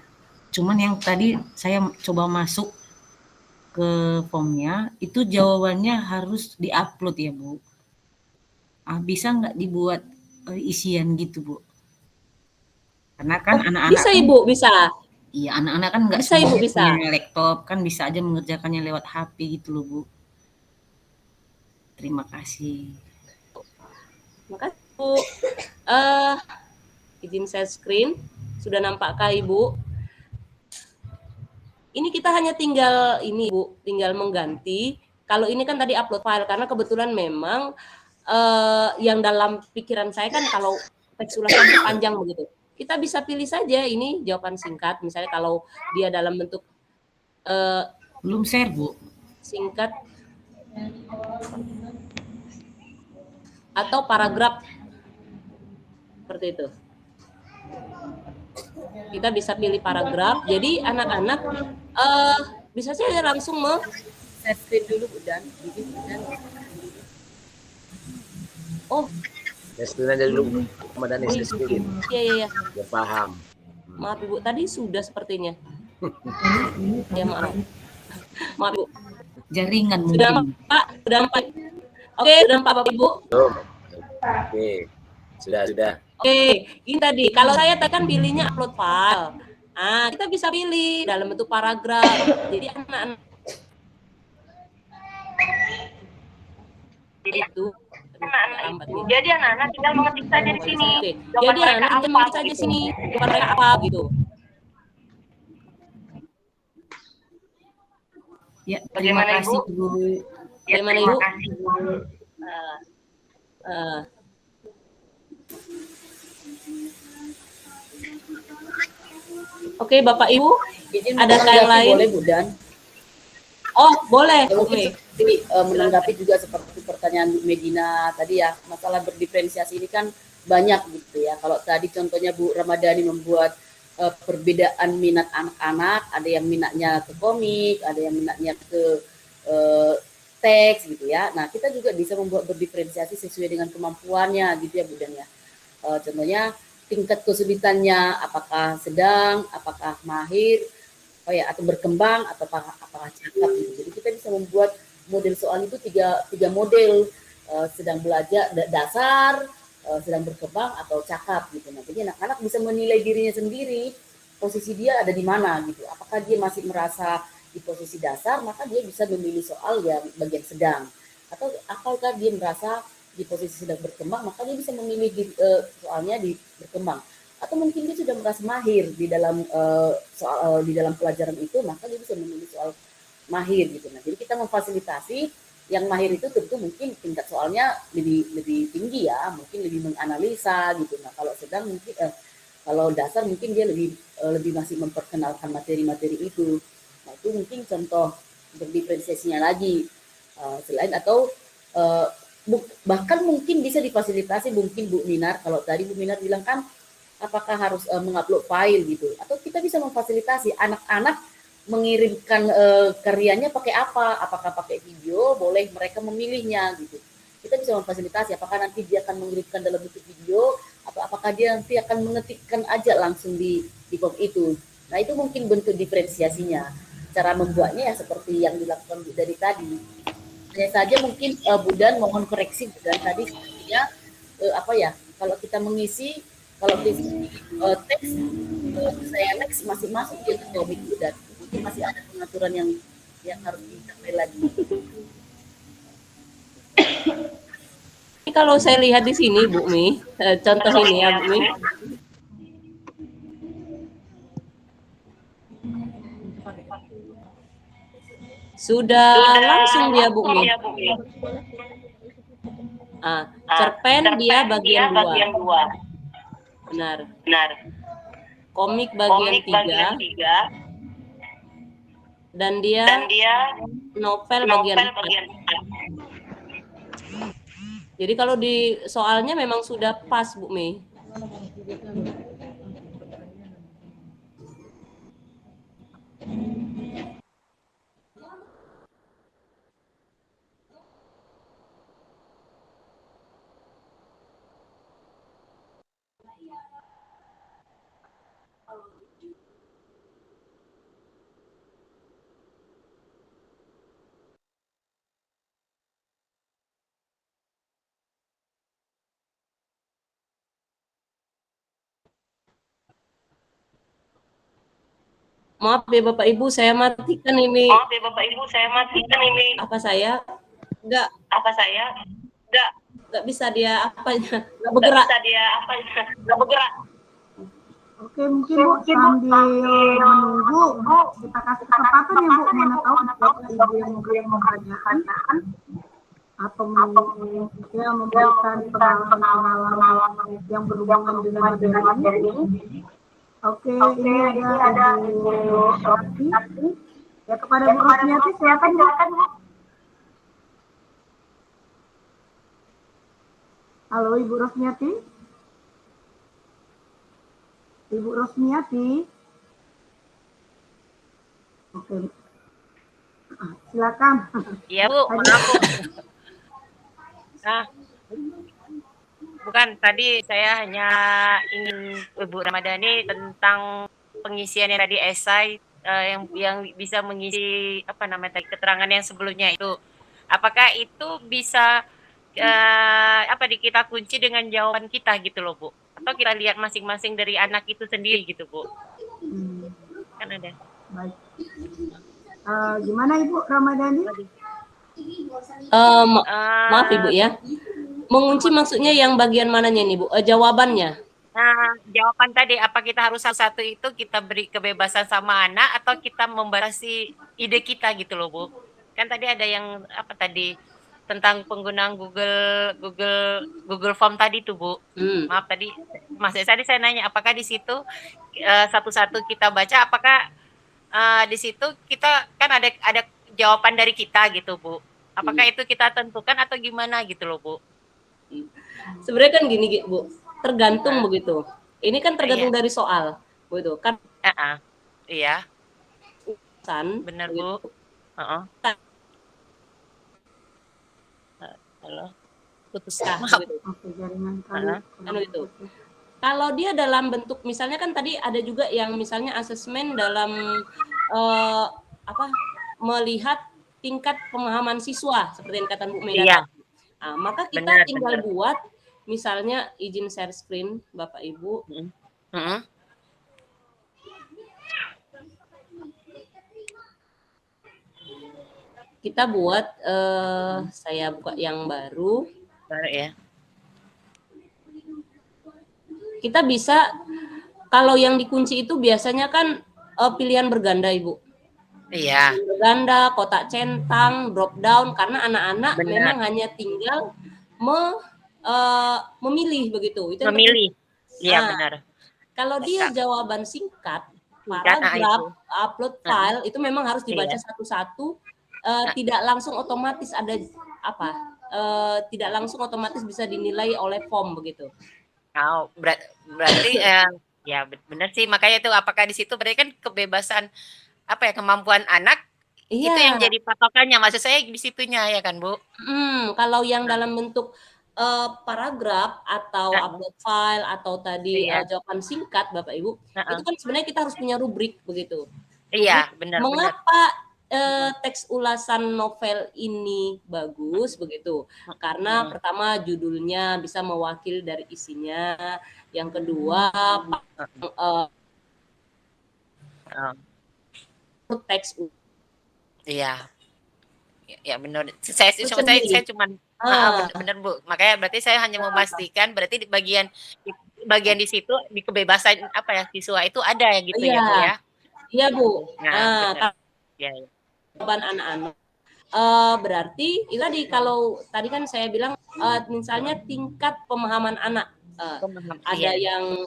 Cuman yang tadi saya coba masuk ke formnya, itu jawabannya harus diupload ya Bu. Bisa nggak dibuat isian gitu Bu? Karena kan anak-anak bisa Ibu, bisa. Iya, anak-anak kan nggak bisa Ibu, bisa punya laptop, kan bisa aja mengerjakannya lewat HP gitu loh Bu. Terima kasih. Makasih Bu. Izin share screen. Sudah nampakkah Ibu? Ini kita hanya tinggal ini Bu, tinggal mengganti. Kalau ini kan tadi upload file, karena kebetulan memang yang dalam pikiran saya kan kalau teks ulasan panjang begitu. Kita bisa pilih saja ini jawaban singkat. Misalnya kalau dia dalam bentuk belum share Bu. Singkat atau paragraf seperti itu. Kita bisa pilih paragraf. Jadi anak-anak bisa saja langsung Share screen dulu Bu Dan. Oh, share screen aja dulu Ramadhani, share screen. Iya. Ya paham. Maaf Ibu, tadi sudah sepertinya. Ya maaf. Maaf Ibu. Jaringan sudah mungkin. Pak, sudah Pak. Oke, sudah Bapak Ibu. Oke. Sudah. Oke, ini tadi. Kalau saya tekan pilihnya upload file. Kita bisa pilih dalam bentuk paragraf. Jadi anak-anak itu jadi anak-anak tinggal mengetik saja di sini. Jadi anak-anak tinggal mengetik saja di sini. Jawaban mereka apa gitu. Ya, terima kasih Bu. Bagaimana Ibu? Oke, Bapak Ibu, ada yang lain? Boleh Bu Dan. Oh, boleh. Oke. Menanggapi juga seperti pertanyaan Bu Medina tadi ya, masalah berdiferensiasi ini kan banyak gitu ya. Kalau tadi contohnya Bu Ramadhani membuat perbedaan minat anak-anak, ada yang minatnya ke komik, ada yang minatnya ke teks gitu ya. Nah, kita juga bisa membuat berdiferensiasi sesuai dengan kemampuannya gitu ya Bu Dan ya. Contohnya tingkat kesulitannya apakah sedang, apakah mahir, atau berkembang, atau apakah cakap gitu. Jadi kita bisa membuat model soal itu tiga model, sedang belajar dasar, sedang berkembang atau cakap gitu. Nah, jadi anak-anak bisa menilai dirinya sendiri, posisi dia ada di mana gitu. Apakah dia masih merasa di posisi dasar, maka dia bisa memilih soal yang bagian sedang. Atau apakah dia merasa di posisi sedang berkembang, maka dia bisa memilih soalnya di berkembang. Atau mungkin dia sudah merasa mahir di dalam soal di dalam pelajaran itu, maka dia bisa memilih soal mahir gitu. Nah, jadi kita memfasilitasi yang mahir itu tentu mungkin tingkat soalnya lebih tinggi ya, mungkin lebih menganalisa gitu. Nah, kalau sedang mungkin kalau dasar mungkin dia lebih masih memperkenalkan materi-materi itu. Nah, itu mungkin contoh berdiferensiasinya lagi. Selain atau bahkan mungkin bisa difasilitasi mungkin Bu Minar, kalau tadi Bu Minar bilang kan apakah harus mengupload file gitu, atau kita bisa memfasilitasi anak-anak mengirimkan karyanya pakai apa, apakah pakai video, boleh mereka memilihnya gitu. Kita bisa memfasilitasi apakah nanti dia akan mengirimkan dalam bentuk video atau apakah dia nanti akan mengetikkan aja langsung di form itu. Nah, itu mungkin bentuk diferensiasinya. Cara membuatnya ya seperti yang dilakukan dari tadi. Hanya saja mungkin Budan mohon koreksi Budan tadi sepertinya kalau kita mengisi teks saya next masih masuk di komik Budan. Masih ada pengaturan yang harus dicapai lagi. Ini kalau saya lihat di sini Bu Mi, contoh ini ya Bu Mi. Sudah langsung dia Bu Mi. Cerpen dia bagian 2. Benar. Komik bagian 3. Dan dia novel bagian 4. Jadi kalau di soalnya memang sudah pas Bu Mei. Maaf ya Bapak Ibu, saya matikan ini. Apa saya? Enggak bisa dia apanya? Enggak bergerak. Oke, mungkin Bu sambil menunggu kita kasih kesempatan ya Bu, mana tahu Bapak Ibu yang mau pertanyaan atau memberikan pengalaman yang berhubungan dengan materi ini. Oke, ini ada Ibu Rosmiati. Ya, kepada Bu Rosmiati silakan Bu. Halo Ibu Rosmiati. Ibu Rosmiati. Oke. Silakan. Iya Bu, maaf Bu. Bukan, tadi saya hanya ingin Ibu Ramadhani tentang pengisian yang tadi esai yang bisa mengisi keterangan yang sebelumnya itu. Apakah itu bisa kita kunci dengan jawaban kita gitu loh Bu? Atau kita lihat masing-masing dari anak itu sendiri gitu Bu? Kan ada. Baik. Gimana Ibu Ramadhani? Maaf Ibu ya. Mengunci maksudnya yang bagian mananya nih Bu? Jawabannya? Nah, jawaban tadi apa kita harus satu itu kita beri kebebasan sama anak atau kita membatasi ide kita gitu loh Bu? Kan tadi ada yang tentang penggunaan Google Form tadi tuh Bu. Maaf tadi saya nanya apakah di situ satu-satu kita baca apakah di situ kita kan ada jawaban dari kita gitu Bu. Apakah itu kita tentukan atau gimana gitu loh Bu? Sebenarnya kan gini Bu, tergantung begitu. Ini kan tergantung dari soal, begitu kan? Iya. Benar Bu. Halo. Putuskah? Gitu. Kalau dia dalam bentuk, misalnya kan tadi ada juga yang misalnya asesmen dalam melihat tingkat pemahaman siswa seperti yang kata Bu Mega. Maka kita tinggal buat misalnya izin share screen Bapak Ibu. Mm-mm. Kita buat saya buka yang baru. Baru ya. Kita bisa kalau yang dikunci itu biasanya kan pilihan berganda Ibu. Iya, Berganda, kotak centang, drop down karena anak-anak benar. memang hanya tinggal memilih begitu. Itu yang penting. Memilih. Iya, Nah, benar. kalau dia jawaban singkat, Singkat, paragraf, itu. upload file itu memang harus dibaca Iya. satu-satu, tidak langsung otomatis ada apa? Tidak langsung otomatis bisa dinilai oleh form begitu. Oh, berarti ya benar sih, makanya itu apakah di situ berarti kan kebebasan apa ya, kemampuan anak itu yang Iya. jadi patokannya, maksud saya di situnya ya kan Bu? Kalau yang dalam bentuk paragraf atau upload file atau tadi Iya. jawaban singkat Bapak Ibu, Heeh. itu kan sebenarnya kita harus punya rubrik begitu. Iya, Rubrik, benar. mengapa teks ulasan novel ini bagus begitu? Karena pertama judulnya bisa mewakili dari isinya, yang kedua teks. Iya. Ya benar. Saya cuma benar Bu. Makanya berarti saya hanya memastikan berarti di bagian di situ di kebebasan apa ya siswa itu ada ya gitu ya Bu ya. Iya Bu. Nah, ya. Jawaban anak-anak. Berarti itu tadi kalau tadi kan saya bilang misalnya tingkat pemahaman anak ada yang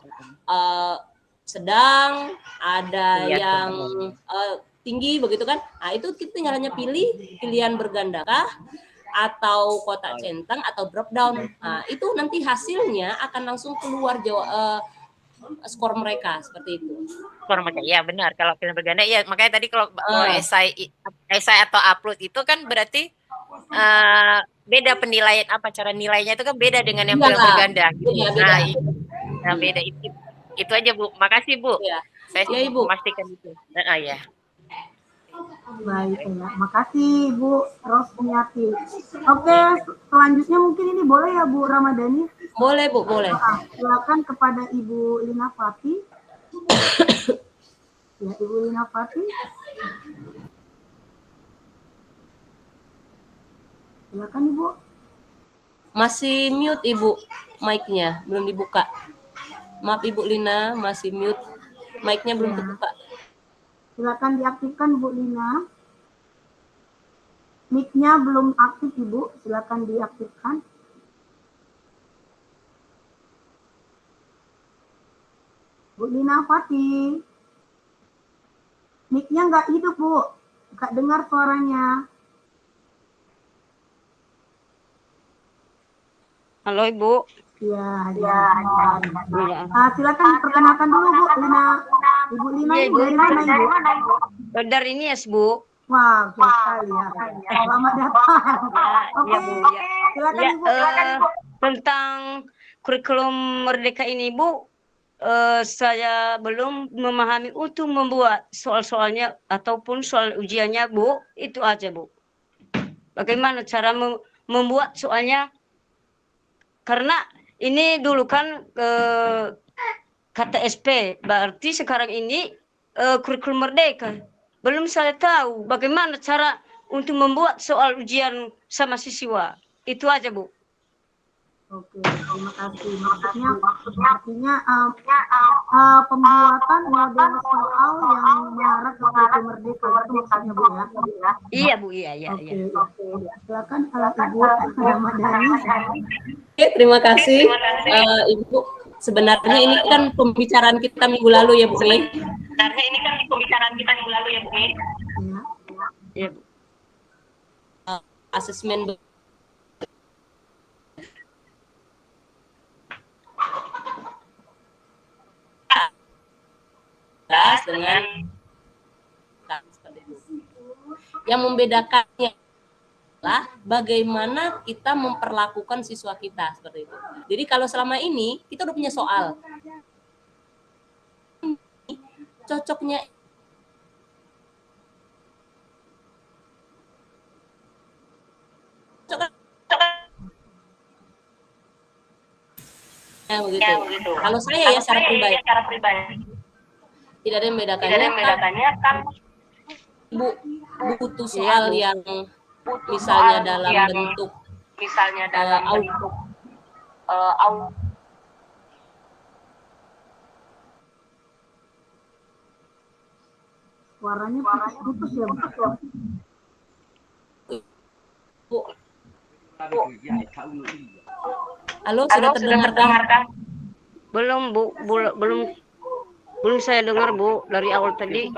sedang, ada yang tinggi begitu kan. Nah, itu kita tinggal hanya pilih pilihan berganda kah atau kotak centang atau drop down. Nah, itu nanti hasilnya akan langsung keluar skor mereka seperti itu. Skor mereka, ya benar. Kalau pilihan berganda, ya makanya tadi kalau esai atau upload itu kan berarti beda penilaian cara nilainya itu kan beda dengan yang pilihan berganda. Gitu. Beda. Beda itu aja Bu. Makasih Bu. Ya. Saya Ibu memastikan itu. Ya. Baik ya, makasih Bu Rosmiati. Oke, selanjutnya mungkin ini boleh ya Bu Ramadhani? Boleh Bu, boleh. Silakan kepada Ibu Lina Fati. Ya, Ibu Lina Fati. Silakan Ibu. Masih mute Ibu, mic-nya belum dibuka. Maaf Ibu Lina, masih mute. Mic-nya belum terbuka. Silakan diaktifkan Bu Lina. Mic-nya belum aktif Ibu, silakan diaktifkan. Bu Lina Fati. Mic-nya nggak hidup Bu, nggak dengar suaranya. Halo Ibu. Ya. Silakan perkenalkan dulu Bu Lina. Ibu Lina ini dari mana Ibu? Dari Nias Bu. Wah, sekali ya. Selamat datang. Oke, silakan Ibu. Tentang kurikulum Merdeka ini Bu, saya belum memahami untuk membuat soal-soalnya ataupun soal ujiannya Bu. Itu aja Bu. Bagaimana cara membuat soalnya? Karena ini dulu kan KTSP, berarti sekarang ini kurikulum Merdeka. Belum saya tahu bagaimana cara untuk membuat soal ujian sama siswa. Itu aja Bu. Oke, terima kasih. Artinya pembuatan model soal yang mengarah ke kurikulum Merdeka itu maksudnya Bu ya? Iya Bu, iya. Oke. Silakan Ibu Ramadhani. Oke, terima kasih Ibu. Sebenarnya ini kan pembicaraan kita minggu lalu ya Bu. Iya Bu. Asesmen dengan yang membedakannya adalah bagaimana kita memperlakukan siswa kita seperti itu. Jadi kalau selama ini kita udah punya soal, cocoknya Ya, begitu. Kalau saya ya secara pribadi tidak ada yang membedakannya kan Bu butuh soal yang misalnya dalam bentuk Suaranya putus ya, Bu. Bu. Halo, sudah terdengar kan? Belum, Bu. Belum saya dengar, Bu, dari awal tadi.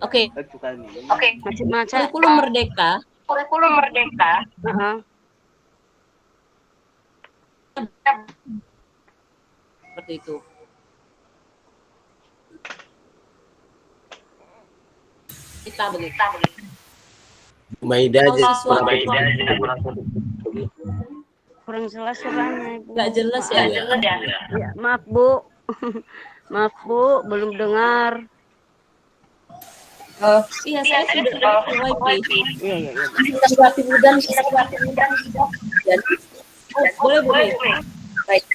Oke. Masih macet. Kurikulum Merdeka. Seperti itu. Kita begitu. Maida aja Kurang jelas suaranya, Bu. Nggak jelas ya. Ya, maaf, Bu. Maaf, Bu, belum dengar. Iya, saya sudah wifi. Iya. Boleh. Baik.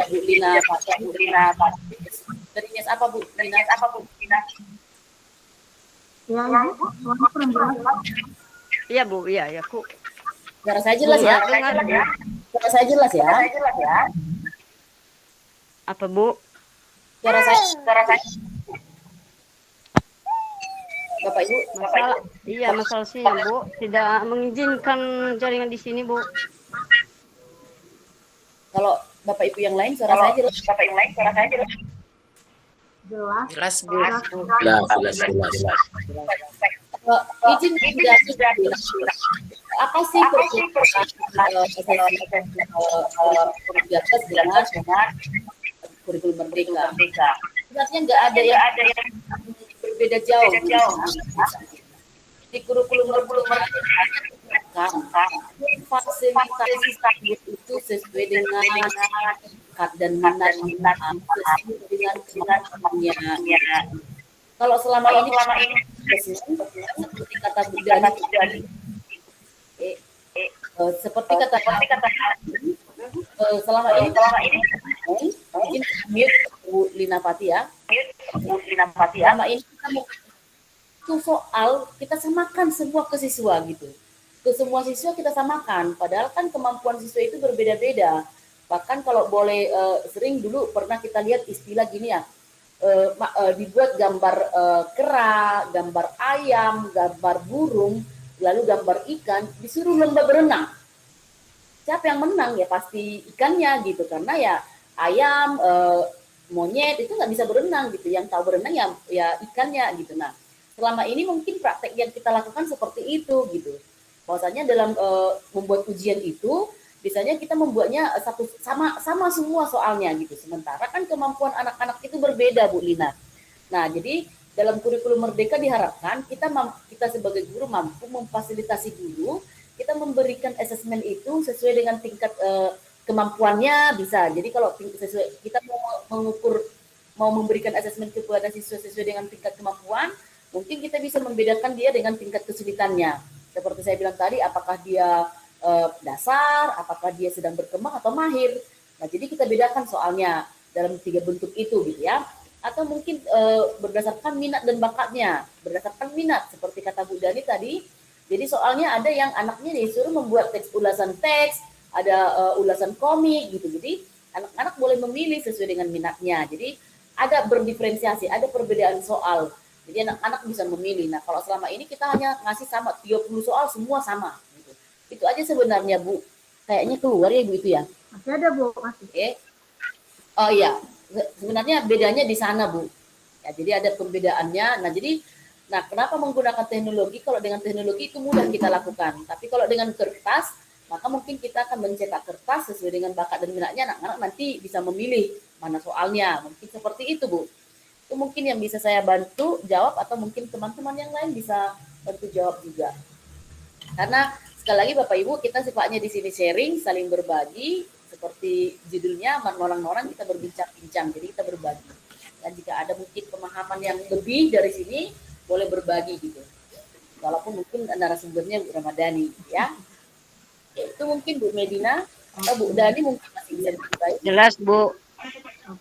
Bu Lina, dari apa Bu Lina? Ya, Ibu, suara kurang jelas. Iya, Bu. Iya, Bu. Suara saya jelas ya? Suara saya jelas ya? Apa, Bu? Suara saya. Bapak Ibu, masalah sih, Bu. Tidak mengizinkan jaringan di sini, Bu. Kalau Bapak Ibu yang lain suara saya jelas. Jelas, Bu. jelas. Izin tidak apa sih dengan kurikulum Merdeka? Sebenarnya nggak ada yang berbeda jauh. Di kurikulum Merdeka fasilitasi itu sesuai dengan bakat dan minat sesuai dengan kemampuannya. Kalau selama ini seperti kata Bu Dani, selama ini izin mute Bu Lina Pati ya. Selama ini itu soal kita samakan semua ke siswa gitu. Ke semua siswa kita samakan, padahal kan kemampuan siswa itu berbeda-beda. Bahkan kalau boleh sering dulu pernah kita lihat istilah gini ya, dibuat gambar kera, gambar ayam, gambar burung, lalu gambar ikan, disuruh lomba berenang. Siapa yang menang ya pasti ikannya gitu, karena ya ayam, monyet itu nggak bisa berenang gitu, yang tahu berenang ya ikannya gitu. Nah, selama ini mungkin praktek yang kita lakukan seperti itu gitu. Bahwasanya dalam membuat ujian itu biasanya kita membuatnya sama semua soalnya gitu. Sementara kan kemampuan anak-anak itu berbeda, Bu Lina. Nah, jadi dalam kurikulum Merdeka diharapkan kita sebagai guru mampu memfasilitasi guru, kita memberikan asesmen itu sesuai dengan tingkat kemampuannya bisa. Jadi kalau kita mau memberikan asesmen kepada siswa sesuai dengan tingkat kemampuan, mungkin kita bisa membedakan dia dengan tingkat kesulitannya. Seperti saya bilang tadi, apakah dia dasar, apakah dia sedang berkembang atau mahir. Nah, jadi kita bedakan soalnya dalam 3 bentuk itu gitu ya. Atau mungkin berdasarkan minat dan bakatnya, berdasarkan minat seperti kata Bu Dani tadi. Jadi soalnya ada yang anaknya disuruh membuat ulasan teks, ada ulasan komik gitu. Jadi anak-anak boleh memilih sesuai dengan minatnya. Jadi ada berdiferensiasi, ada perbedaan soal. Jadi anak-anak bisa memilih. Nah, kalau selama ini kita hanya ngasih sama 30 soal semua sama. Itu aja sebenarnya, Bu. Kayaknya keluar ya, Bu, itu ya. Masih ada, Bu, masih. Oke. Oh iya, sebenarnya bedanya di sana, Bu. Ya, jadi ada perbedaannya. Nah, kenapa menggunakan teknologi? Kalau dengan teknologi itu mudah kita lakukan. Tapi kalau dengan kertas, maka mungkin kita akan mencetak kertas sesuai dengan bakat dan minatnya. Anak-anak nanti bisa memilih mana soalnya. Mungkin seperti itu, Bu. Itu mungkin yang bisa saya bantu jawab, atau mungkin teman-teman yang lain bisa bantu jawab juga. Karena sekali lagi Bapak Ibu, kita sifatnya di sini sharing, saling berbagi, seperti judulnya Norang-norang kita berbincang-bincang, jadi kita berbagi. Dan jika ada mungkin pemahaman yang lebih dari sini, boleh berbagi gitu. Walaupun mungkin narasumbernya Bu Ramadhani, ya. Itu mungkin Bu Medina, Bu Dani mungkin masih bisa disampaikan. Jelas, Bu.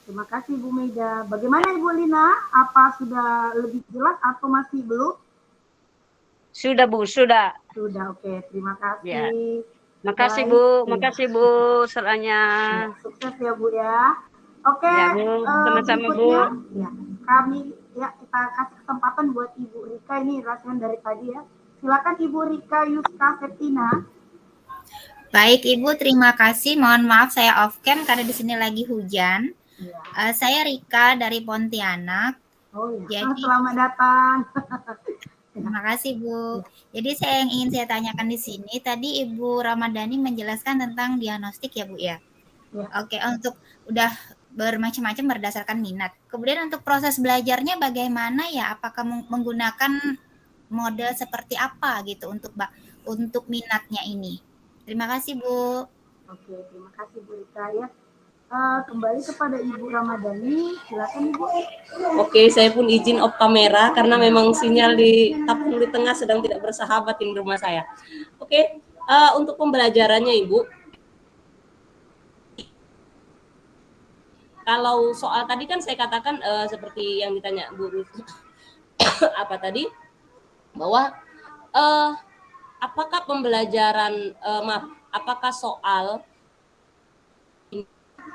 Terima kasih Bu Mega. Bagaimana Ibu Lina? Apa sudah lebih jelas atau masih belum? Sudah, Bu, sudah. Sudah, oke. Terima kasih. Ya. Makasih, Baik. Bu. Iya. Makasih, Bu, sarannya. Sukses ya Bu ya. Oke, Ya, Bu. Sama-sama, Bu. berikutnya ya, kami ya kita kasih kesempatan buat Ibu Rika, ini rasakan dari tadi ya. Silakan Ibu Rika Yuska Septina. Baik Ibu, terima kasih. Mohon maaf saya off cam karena di sini lagi hujan. Ya. Saya Rika dari Pontianak. Oh ya. Jadi, selamat datang. terima kasih Bu. Jadi saya yang ingin saya tanyakan di sini, tadi Ibu Ramadhani menjelaskan tentang diagnostik ya Bu ya. Ya. Oke, untuk udah bermacam-macam berdasarkan minat. Kemudian untuk proses belajarnya bagaimana ya? Apakah menggunakan model seperti apa gitu untuk minatnya ini? Terima kasih Bu. Oke, terima kasih Bu Rika ya. Kembali kepada Ibu Ramadhani, silakan Ibu. Oke, saya pun izin off kamera karena memang sinyal di tapung di tengah sedang tidak bersahabat di rumah saya. Oke, untuk pembelajarannya Ibu, kalau soal tadi kan saya katakan seperti yang ditanya Bu apa tadi, bahwa apakah pembelajaran apakah soal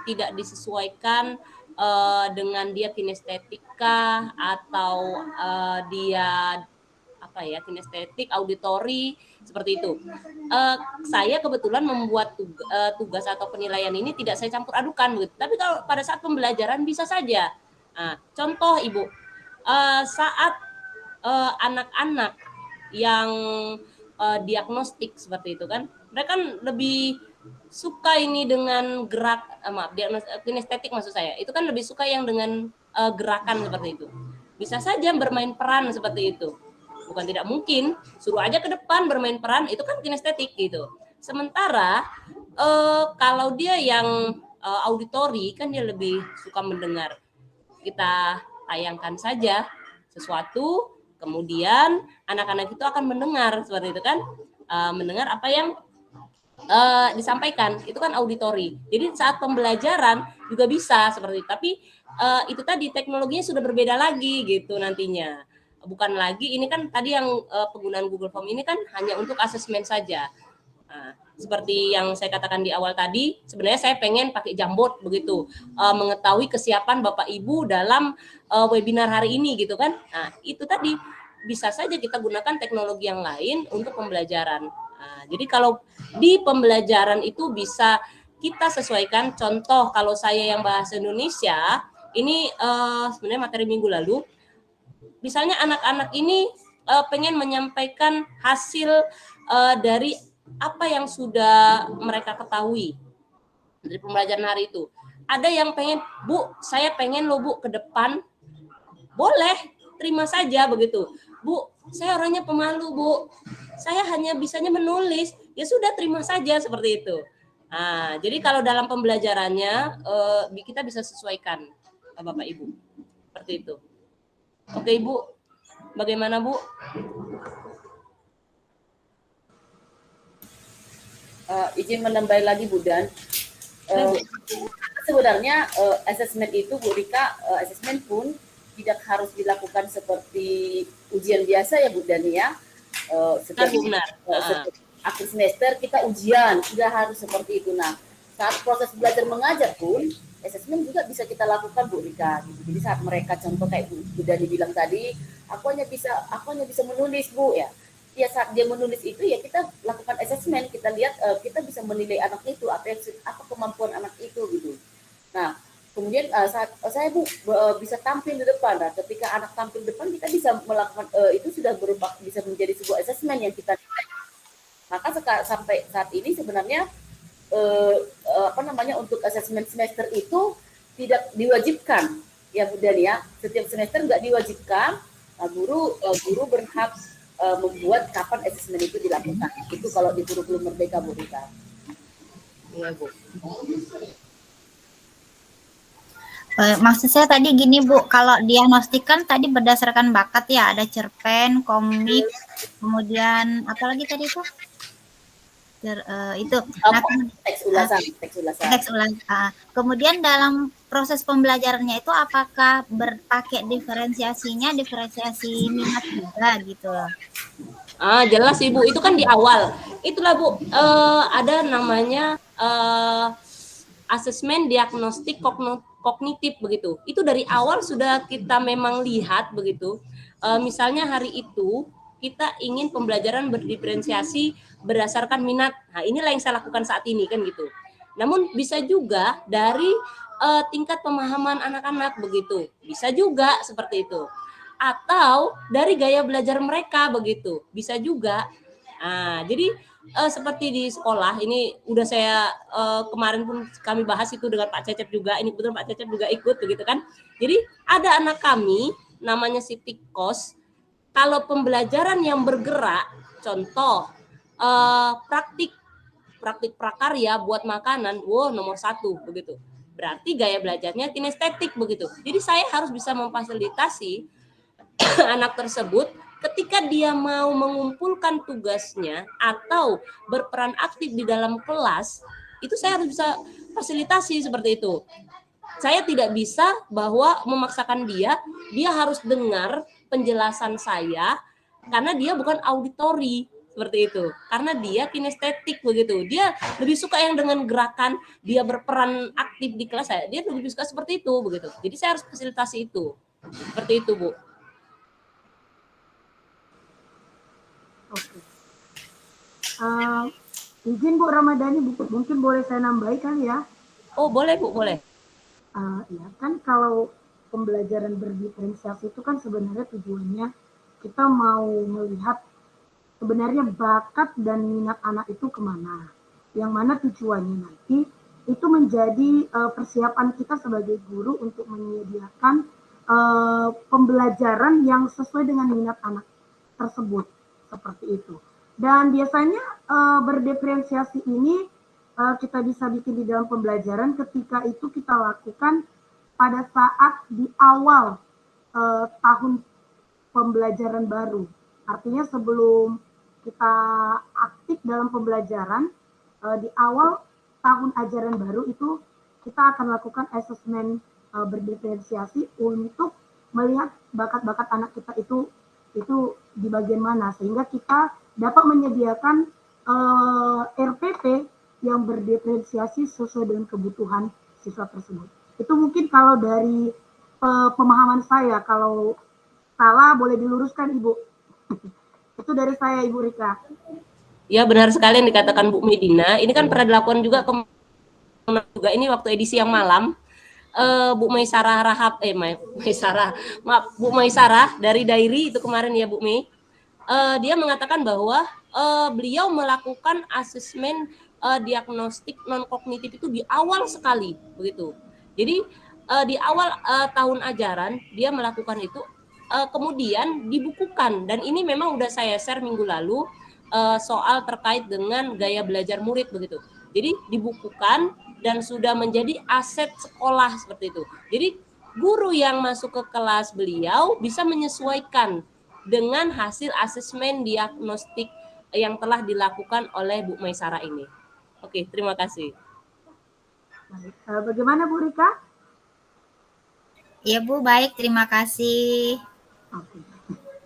tidak disesuaikan dengan dia kinestetika atau dia apa ya, kinestetik, auditori, seperti itu. Saya kebetulan membuat tugas atau penilaian ini tidak saya campur adukan begitu. Tapi kalau pada saat pembelajaran bisa saja. Contoh Ibu, saat anak-anak yang diagnostik seperti itu kan, mereka kan lebih suka ini dengan gerak, kinestetik maksud saya, itu kan lebih suka yang dengan gerakan seperti itu. Bisa saja bermain peran seperti itu. Bukan tidak mungkin, suruh aja ke depan bermain peran, itu kan kinestetik gitu. Sementara kalau dia yang auditori kan dia lebih suka mendengar. Kita tayangkan saja sesuatu, kemudian anak-anak itu akan mendengar seperti itu kan, mendengar apa yang disampaikan, itu kan auditori. Jadi saat pembelajaran juga bisa seperti itu. Tapi itu tadi teknologinya sudah berbeda lagi gitu nantinya. Bukan lagi ini kan tadi yang penggunaan Google Form ini kan hanya untuk asesmen saja. Seperti yang saya katakan di awal tadi, sebenarnya saya pengen pakai Jamboard begitu, mengetahui kesiapan Bapak Ibu dalam webinar hari ini gitu kan. Nah, itu tadi bisa saja kita gunakan teknologi yang lain untuk pembelajaran. Jadi kalau di pembelajaran itu bisa kita sesuaikan. Contoh kalau saya yang bahasa Indonesia, ini sebenarnya materi minggu lalu, misalnya anak-anak ini pengen menyampaikan hasil dari apa yang sudah mereka ketahui dari pembelajaran hari itu. Ada yang pengen, Bu, saya pengen lo Bu ke depan, boleh, terima saja begitu. Bu, saya orangnya pemalu Bu, saya hanya bisanya menulis, ya sudah terima saja seperti itu. Jadi kalau dalam pembelajarannya kita bisa sesuaikan Bapak Ibu, seperti itu. Oke Ibu, bagaimana Bu? Izin menambah lagi Bu Dan. Sebenarnya asesmen itu Bu Rika, asesmen pun tidak harus dilakukan seperti ujian biasa ya Bu Dani ya. Setiap akhir semester kita ujian, tidak harus seperti itu. Nah, saat proses belajar mengajar pun asesmen juga bisa kita lakukan Bu Rika. Jadi saat mereka contoh kayak Bu Dani bilang tadi, aku hanya bisa menulis Bu ya. Ya saat dia menulis itu ya kita lakukan asesmen, kita lihat kita bisa menilai anak itu apa kemampuan anak itu gitu. Nah, kemudian saat saya Bu bisa tampil di depan. Nah, ketika anak tampil di depan kita bisa melakukan itu sudah bisa menjadi sebuah asesmen yang kita nilai. Maka sampai saat ini sebenarnya untuk asesmen semester itu tidak diwajibkan ya Bu Dani ya. Setiap semester nggak diwajibkan. Nah, guru berhak membuat kapan asesmen itu dilakukan. Itu kalau di kurikulum Merdeka Bu Rika. Iya Bu. Maksud saya tadi gini Bu, kalau diagnostik kan tadi berdasarkan bakat ya, ada cerpen, komik, kemudian apa lagi tadi itu? Itu. Oh, Nah, teks ulasan. kemudian dalam proses pembelajarannya itu apakah berpakai diferensiasi minat juga gitu loh? Jelas Ibu, itu kan di awal. Itulah Bu, ada namanya asesmen diagnostik kognitif begitu. Itu dari awal sudah kita memang lihat begitu. Misalnya hari itu kita ingin pembelajaran berdiferensiasi berdasarkan minat. Nah, inilah yang saya lakukan saat ini kan gitu. Namun bisa juga dari tingkat pemahaman anak-anak begitu. Bisa juga seperti itu. Atau dari gaya belajar mereka begitu. Bisa juga. Jadi seperti di sekolah ini udah saya kemarin pun kami bahas itu dengan Pak Cecep juga. Ini kebetulan Pak Cecep juga ikut begitu kan. Jadi ada anak kami namanya si Tikos. Kalau pembelajaran yang bergerak, contoh praktik prakarya buat makanan, nomor 1 begitu. Berarti gaya belajarnya kinestetik begitu. Jadi saya harus bisa memfasilitasi anak tersebut ketika dia mau mengumpulkan tugasnya atau berperan aktif di dalam kelas, itu saya harus bisa fasilitasi seperti itu. Saya tidak bisa bahwa memaksakan dia harus dengar penjelasan saya karena dia bukan auditori seperti itu. Karena dia kinestetik begitu. Dia lebih suka yang dengan gerakan, dia berperan aktif di kelas saya. Dia lebih suka seperti itu begitu. Jadi saya harus fasilitasi itu. Seperti itu, Bu. Oke. Izin Bu Ramadhani, mungkin boleh saya nambahi kan ya? Oh, boleh Bu, boleh. Ya kan kalau pembelajaran berdiferensiasi itu kan sebenarnya tujuannya kita mau melihat sebenarnya bakat dan minat anak itu kemana. Yang mana tujuannya nanti itu menjadi persiapan kita sebagai guru untuk menyediakan pembelajaran yang sesuai dengan minat anak tersebut. Seperti itu. Dan biasanya berdiferensiasi ini kita bisa bikin di dalam pembelajaran ketika itu kita lakukan pada saat di awal tahun pembelajaran baru. Artinya sebelum kita aktif dalam pembelajaran, di awal tahun ajaran baru itu kita akan lakukan asesmen berdiferensiasi untuk melihat bakat-bakat anak kita itu di bagian mana, sehingga kita dapat menyediakan RPP yang berdiferensiasi sesuai dengan kebutuhan siswa tersebut. Itu mungkin kalau dari pemahaman saya, kalau salah boleh diluruskan Ibu. Itu dari saya Ibu Rika. Ya benar sekali yang dikatakan Bu Medina. Ini kan pernah dilakukan juga ini waktu edisi yang malam. Bu Maisarah Rahab, Bu Maisarah dari Dairi itu kemarin ya Bu Mei. Dia mengatakan bahwa beliau melakukan asesmen diagnostik non kognitif itu di awal sekali begitu. Jadi di awal tahun ajaran dia melakukan itu, kemudian dibukukan, dan ini memang udah saya share minggu lalu soal terkait dengan gaya belajar murid begitu. Jadi dibukukan dan sudah menjadi aset sekolah seperti itu. Jadi guru yang masuk ke kelas beliau bisa menyesuaikan dengan hasil asesmen diagnostik yang telah dilakukan oleh Bu Maisarah ini. Oke, terima kasih. Bagaimana Bu Rika? Iya Bu, baik, terima kasih. Oke,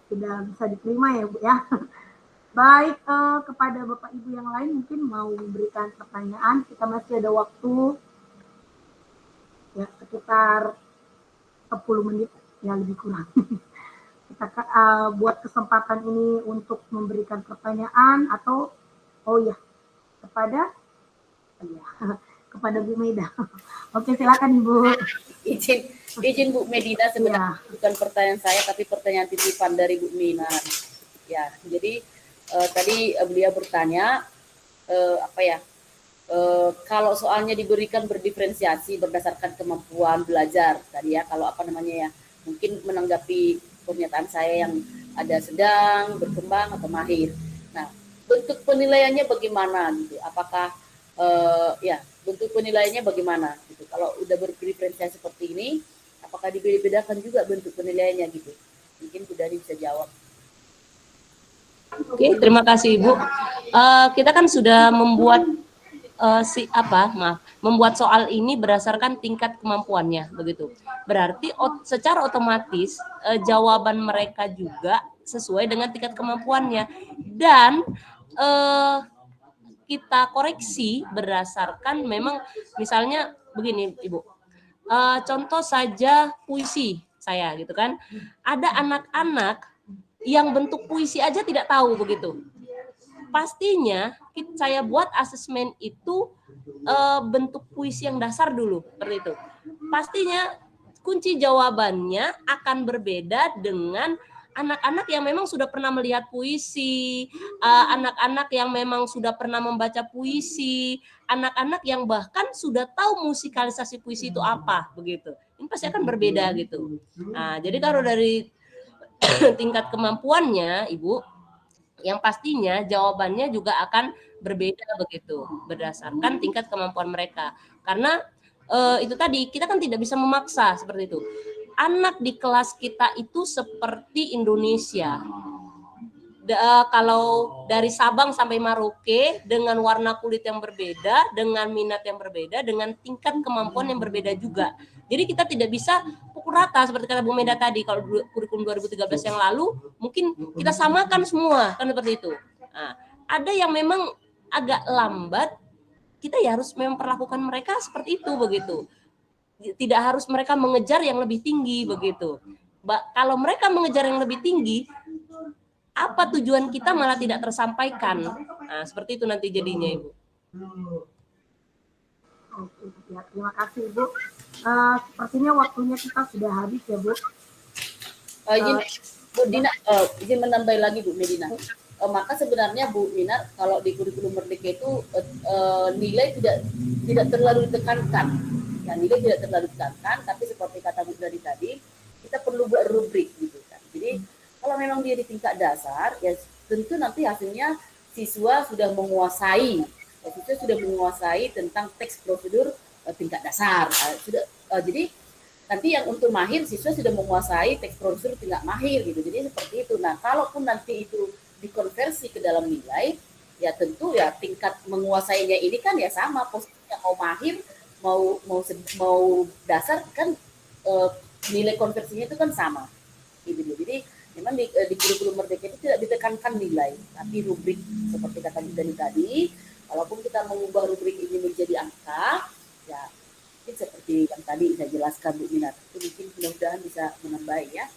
sudah bisa diterima ya Bu ya. Baik, kepada Bapak Ibu yang lain mungkin mau memberikan pertanyaan, kita masih ada waktu ya sekitar 10 menit ya lebih kurang. Kita buat kesempatan ini untuk memberikan pertanyaan atau kepada Bu Meda. Oke, silakan Ibu. Izin Bu Medina, sebenarnya bukan pertanyaan saya tapi pertanyaan titipan dari Bu Mina. Ya, jadi tadi beliau bertanya kalau soalnya diberikan berdiferensiasi berdasarkan kemampuan belajar tadi ya, kalau mungkin menanggapi pernyataan saya yang ada sedang, berkembang atau mahir. Nah, bentuk penilaiannya bagaimana gitu? Apakah bentuk penilaiannya bagaimana gitu? Kalau udah berdiferensiasi seperti ini, apakah dibedakan juga bentuk penilaiannya gitu? Mungkin Bu Dani bisa jawab. Oke, terima kasih Ibu. Kita kan sudah membuat membuat soal ini berdasarkan tingkat kemampuannya, begitu. Berarti secara otomatis jawaban mereka juga sesuai dengan tingkat kemampuannya, dan kita koreksi berdasarkan memang misalnya begini Ibu. Contoh saja puisi saya gitu kan. Ada anak-anak yang bentuk puisi aja tidak tahu begitu. Pastinya saya buat asesmen itu bentuk puisi yang dasar dulu seperti itu. Pastinya kunci jawabannya akan berbeda dengan anak-anak yang memang sudah pernah melihat puisi, anak-anak yang memang sudah pernah membaca puisi, anak-anak yang bahkan sudah tahu musikalisasi puisi itu apa begitu. Ini pasti akan berbeda gitu. Nah, jadi kalau dari tingkat kemampuannya Ibu, yang pastinya jawabannya juga akan berbeda begitu berdasarkan tingkat kemampuan mereka. Karena itu tadi kita kan tidak bisa memaksa seperti itu. Anak di kelas kita itu seperti Indonesia. Kalau dari Sabang sampai Merauke dengan warna kulit yang berbeda, dengan minat yang berbeda, dengan tingkat kemampuan yang berbeda juga. Jadi kita tidak bisa pukul rata seperti kata Bu Meda tadi. Kalau kurikulum 2013 yang lalu mungkin kita samakan semua kan seperti itu. Nah, ada yang memang agak lambat, kita ya harus memperlakukan mereka seperti itu begitu. Tidak harus mereka mengejar yang lebih tinggi begitu. Kalau mereka mengejar yang lebih tinggi, apa tujuan kita malah tidak tersampaikan. Nah, seperti itu nanti jadinya Ibu. Oke, ya, terima kasih Ibu. Sepertinya waktunya kita sudah habis ya Bu. Bu Dina, izin menambah lagi Bu Medina. Maka sebenarnya Bu Dina, kalau di kurikulum Merdeka itu nilai tidak terlalu ditekankan. Ya, nilai tidak terlalu ditekankan, tapi seperti kata Bu dari tadi, kita perlu buat rubrik gitu kan. Jadi kalau memang dia di tingkat dasar, ya tentu nanti hasilnya siswa sudah menguasai, tentang teks prosedur tingkat dasar. Jadi nanti yang untuk mahir siswa sudah menguasai teks prosedur tingkat mahir gitu. Jadi seperti itu. Nah, kalaupun nanti itu dikonversi ke dalam nilai, ya tentu ya tingkat menguasainya ini kan ya sama posisinya, mau mahir mau dasar kan nilai konversinya itu kan sama. Gitu. Jadi memang di kurikulum Merdeka itu tidak ditekankan nilai, tapi rubrik seperti kata Dani tadi. Walaupun kita mengubah rubrik ini menjadi angka, ya mungkin seperti yang tadi saya jelaskan Bu Minat, itu mungkin mudah-mudahan bisa menambah ya.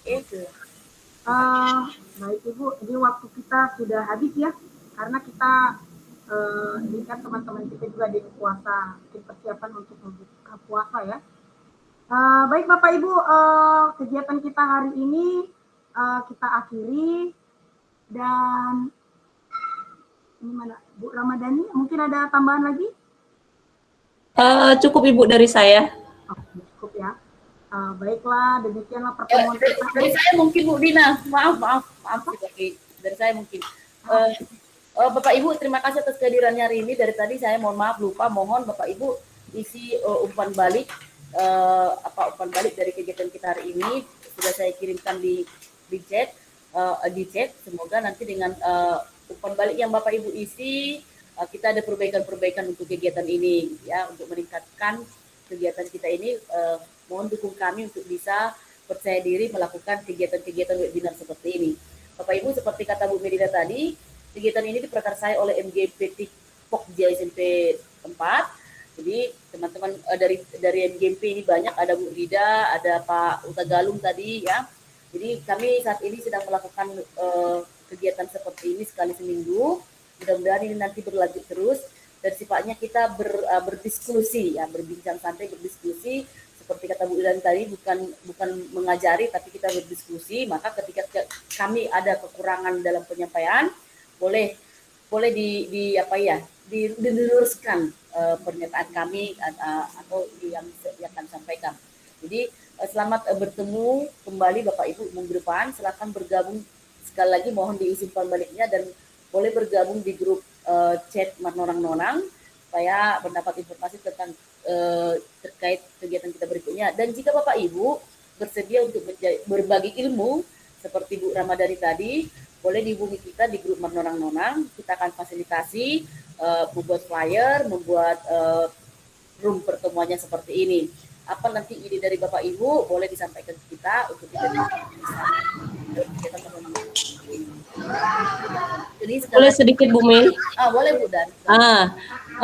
Itu. Baik Ibu, jadi waktu kita sudah habis ya, karena kita ini kan teman-teman kita juga di puasa, mungkin persiapan untuk membuka puasa ya. Baik Bapak Ibu, kegiatan kita hari ini kita akhiri, dan ini mana Bu Ramadhani, mungkin ada tambahan lagi? Cukup Ibu dari saya. Cukup ya. Baiklah, demikianlah pertemuan kita. Dari saya mungkin Bu Dina, maaf dari saya mungkin. Bapak Ibu, terima kasih atas kehadirannya hari ini. Dari tadi saya mohon maaf lupa, mohon Bapak Ibu isi umpan balik umpan balik dari kegiatan kita hari ini sudah saya kirimkan di chat. Semoga nanti dengan umpan balik yang Bapak Ibu isi, kita ada perbaikan-perbaikan untuk kegiatan ini ya, untuk meningkatkan kegiatan kita ini. Mohon dukung kami untuk bisa percaya diri melakukan kegiatan-kegiatan webinar seperti ini. Bapak Ibu, seperti kata Bu Medina tadi, kegiatan ini diprakarsai oleh MGMP Pokja SMP 4. Jadi teman-teman dari MGMP ini banyak, ada Bu Rida, ada Pak Utagalung tadi ya. Jadi kami saat ini sedang melakukan kegiatan seperti ini sekali seminggu. Mudah-mudahan ini nanti berlanjut terus, dan sifatnya kita berdiskusi ya, berbincang santai, berdiskusi. Seperti kata Bu Ilan tadi, bukan mengajari, tapi kita berdiskusi. Maka ketika kami ada kekurangan dalam penyampaian, boleh diluruskan pernyataan kami atau yang kami sampaikan. Jadi selamat bertemu kembali Bapak Ibu minggu depan. Silakan bergabung, sekali lagi mohon diisi umpan baliknya, dan boleh bergabung di grup chat Marnorang-Nonang supaya mendapat informasi tentang terkait kegiatan kita berikutnya. Dan jika Bapak Ibu bersedia untuk berbagi ilmu seperti Bu Ramadhani tadi, boleh dihubungi kita di grup Nonang-Nonang. Kita akan fasilitasi membuat flyer, membuat room pertemuannya seperti ini. Apa nanti ide dari Bapak Ibu boleh disampaikan ke kita untuk kita Boleh sedikit Bu Mei? Boleh Bu Dan.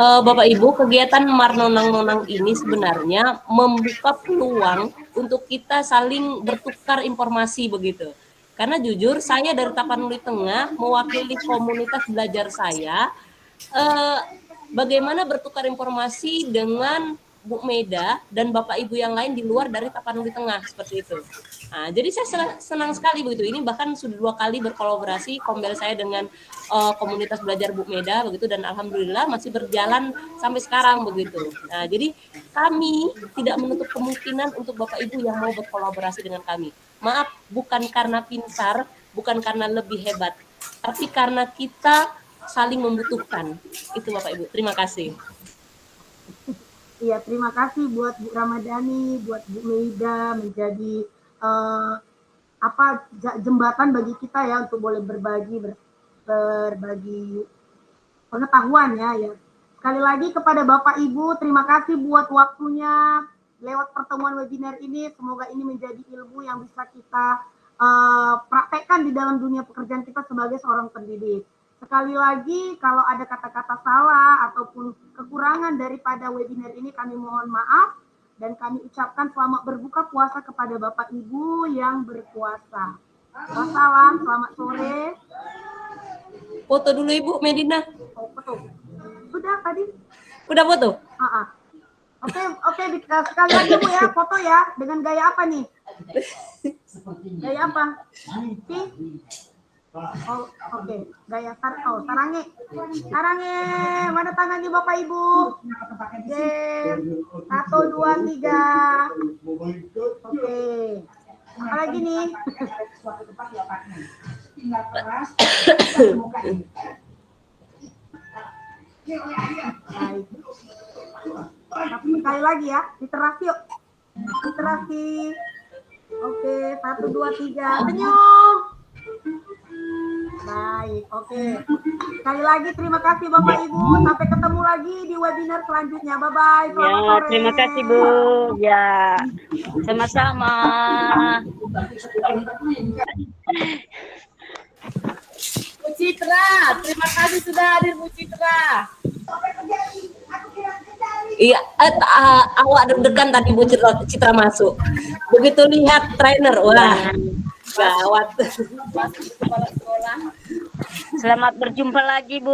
Bapak Ibu, kegiatan Mar Nonang-Nonang ini sebenarnya membuka peluang untuk kita saling bertukar informasi begitu. Karena jujur saya dari Tapanuli Tengah mewakili komunitas belajar saya, bagaimana bertukar informasi dengan Bu Meda dan Bapak Ibu yang lain di luar dari Tapanuli Tengah seperti itu. Nah, jadi saya senang sekali begitu. Ini bahkan sudah 2 kali berkolaborasi Kombel saya dengan komunitas belajar Bu Meda begitu, dan alhamdulillah masih berjalan sampai sekarang begitu. Nah, jadi kami tidak menutup kemungkinan untuk Bapak Ibu yang mau berkolaborasi dengan kami. Maaf, bukan karena pintar, bukan karena lebih hebat, tapi karena kita saling membutuhkan. Itu Bapak Ibu. Terima kasih. Iya, terima kasih buat Bu Ramadhani, buat Bu Meida menjadi jembatan bagi kita ya untuk boleh berbagi pengetahuan ya. Sekali lagi kepada Bapak Ibu, terima kasih buat waktunya lewat pertemuan webinar ini. Semoga ini menjadi ilmu yang bisa kita praktekkan di dalam dunia pekerjaan kita sebagai seorang pendidik. Sekali lagi, kalau ada kata-kata salah ataupun kekurangan daripada webinar ini, kami mohon maaf dan kami ucapkan selamat berbuka puasa kepada Bapak Ibu yang berpuasa. Wassalam, selamat sore. Foto dulu Ibu Medina. Oh, foto. Sudah tadi? Udah foto? Oke, sekali lagi Bu ya, foto ya. Dengan gaya apa nih? Gaya apa? Oh, oke. Gaya sarange. Sarange, mana tangannya Bapak Ibu? Oke. 1, 2, 3. Oke. Apa lagi nih? Baik. Tapi sekali lagi ya, literasi yuk. Literasi. Oke, 1, 2, 3. Senyum. Baik, oke. Sekali lagi terima kasih Bapak Ibu. Sampai ketemu lagi di webinar selanjutnya. Bye-bye. Selamat sore. Terima kasih Bu. Ya, sama-sama. Bu Citra, terima kasih sudah hadir Bu Citra. Iya, awak deg-degan tadi Bu Citra masuk. Begitu lihat trainer, wah, gawat. Kepala sekolah. Selamat berjumpa lagi Bu.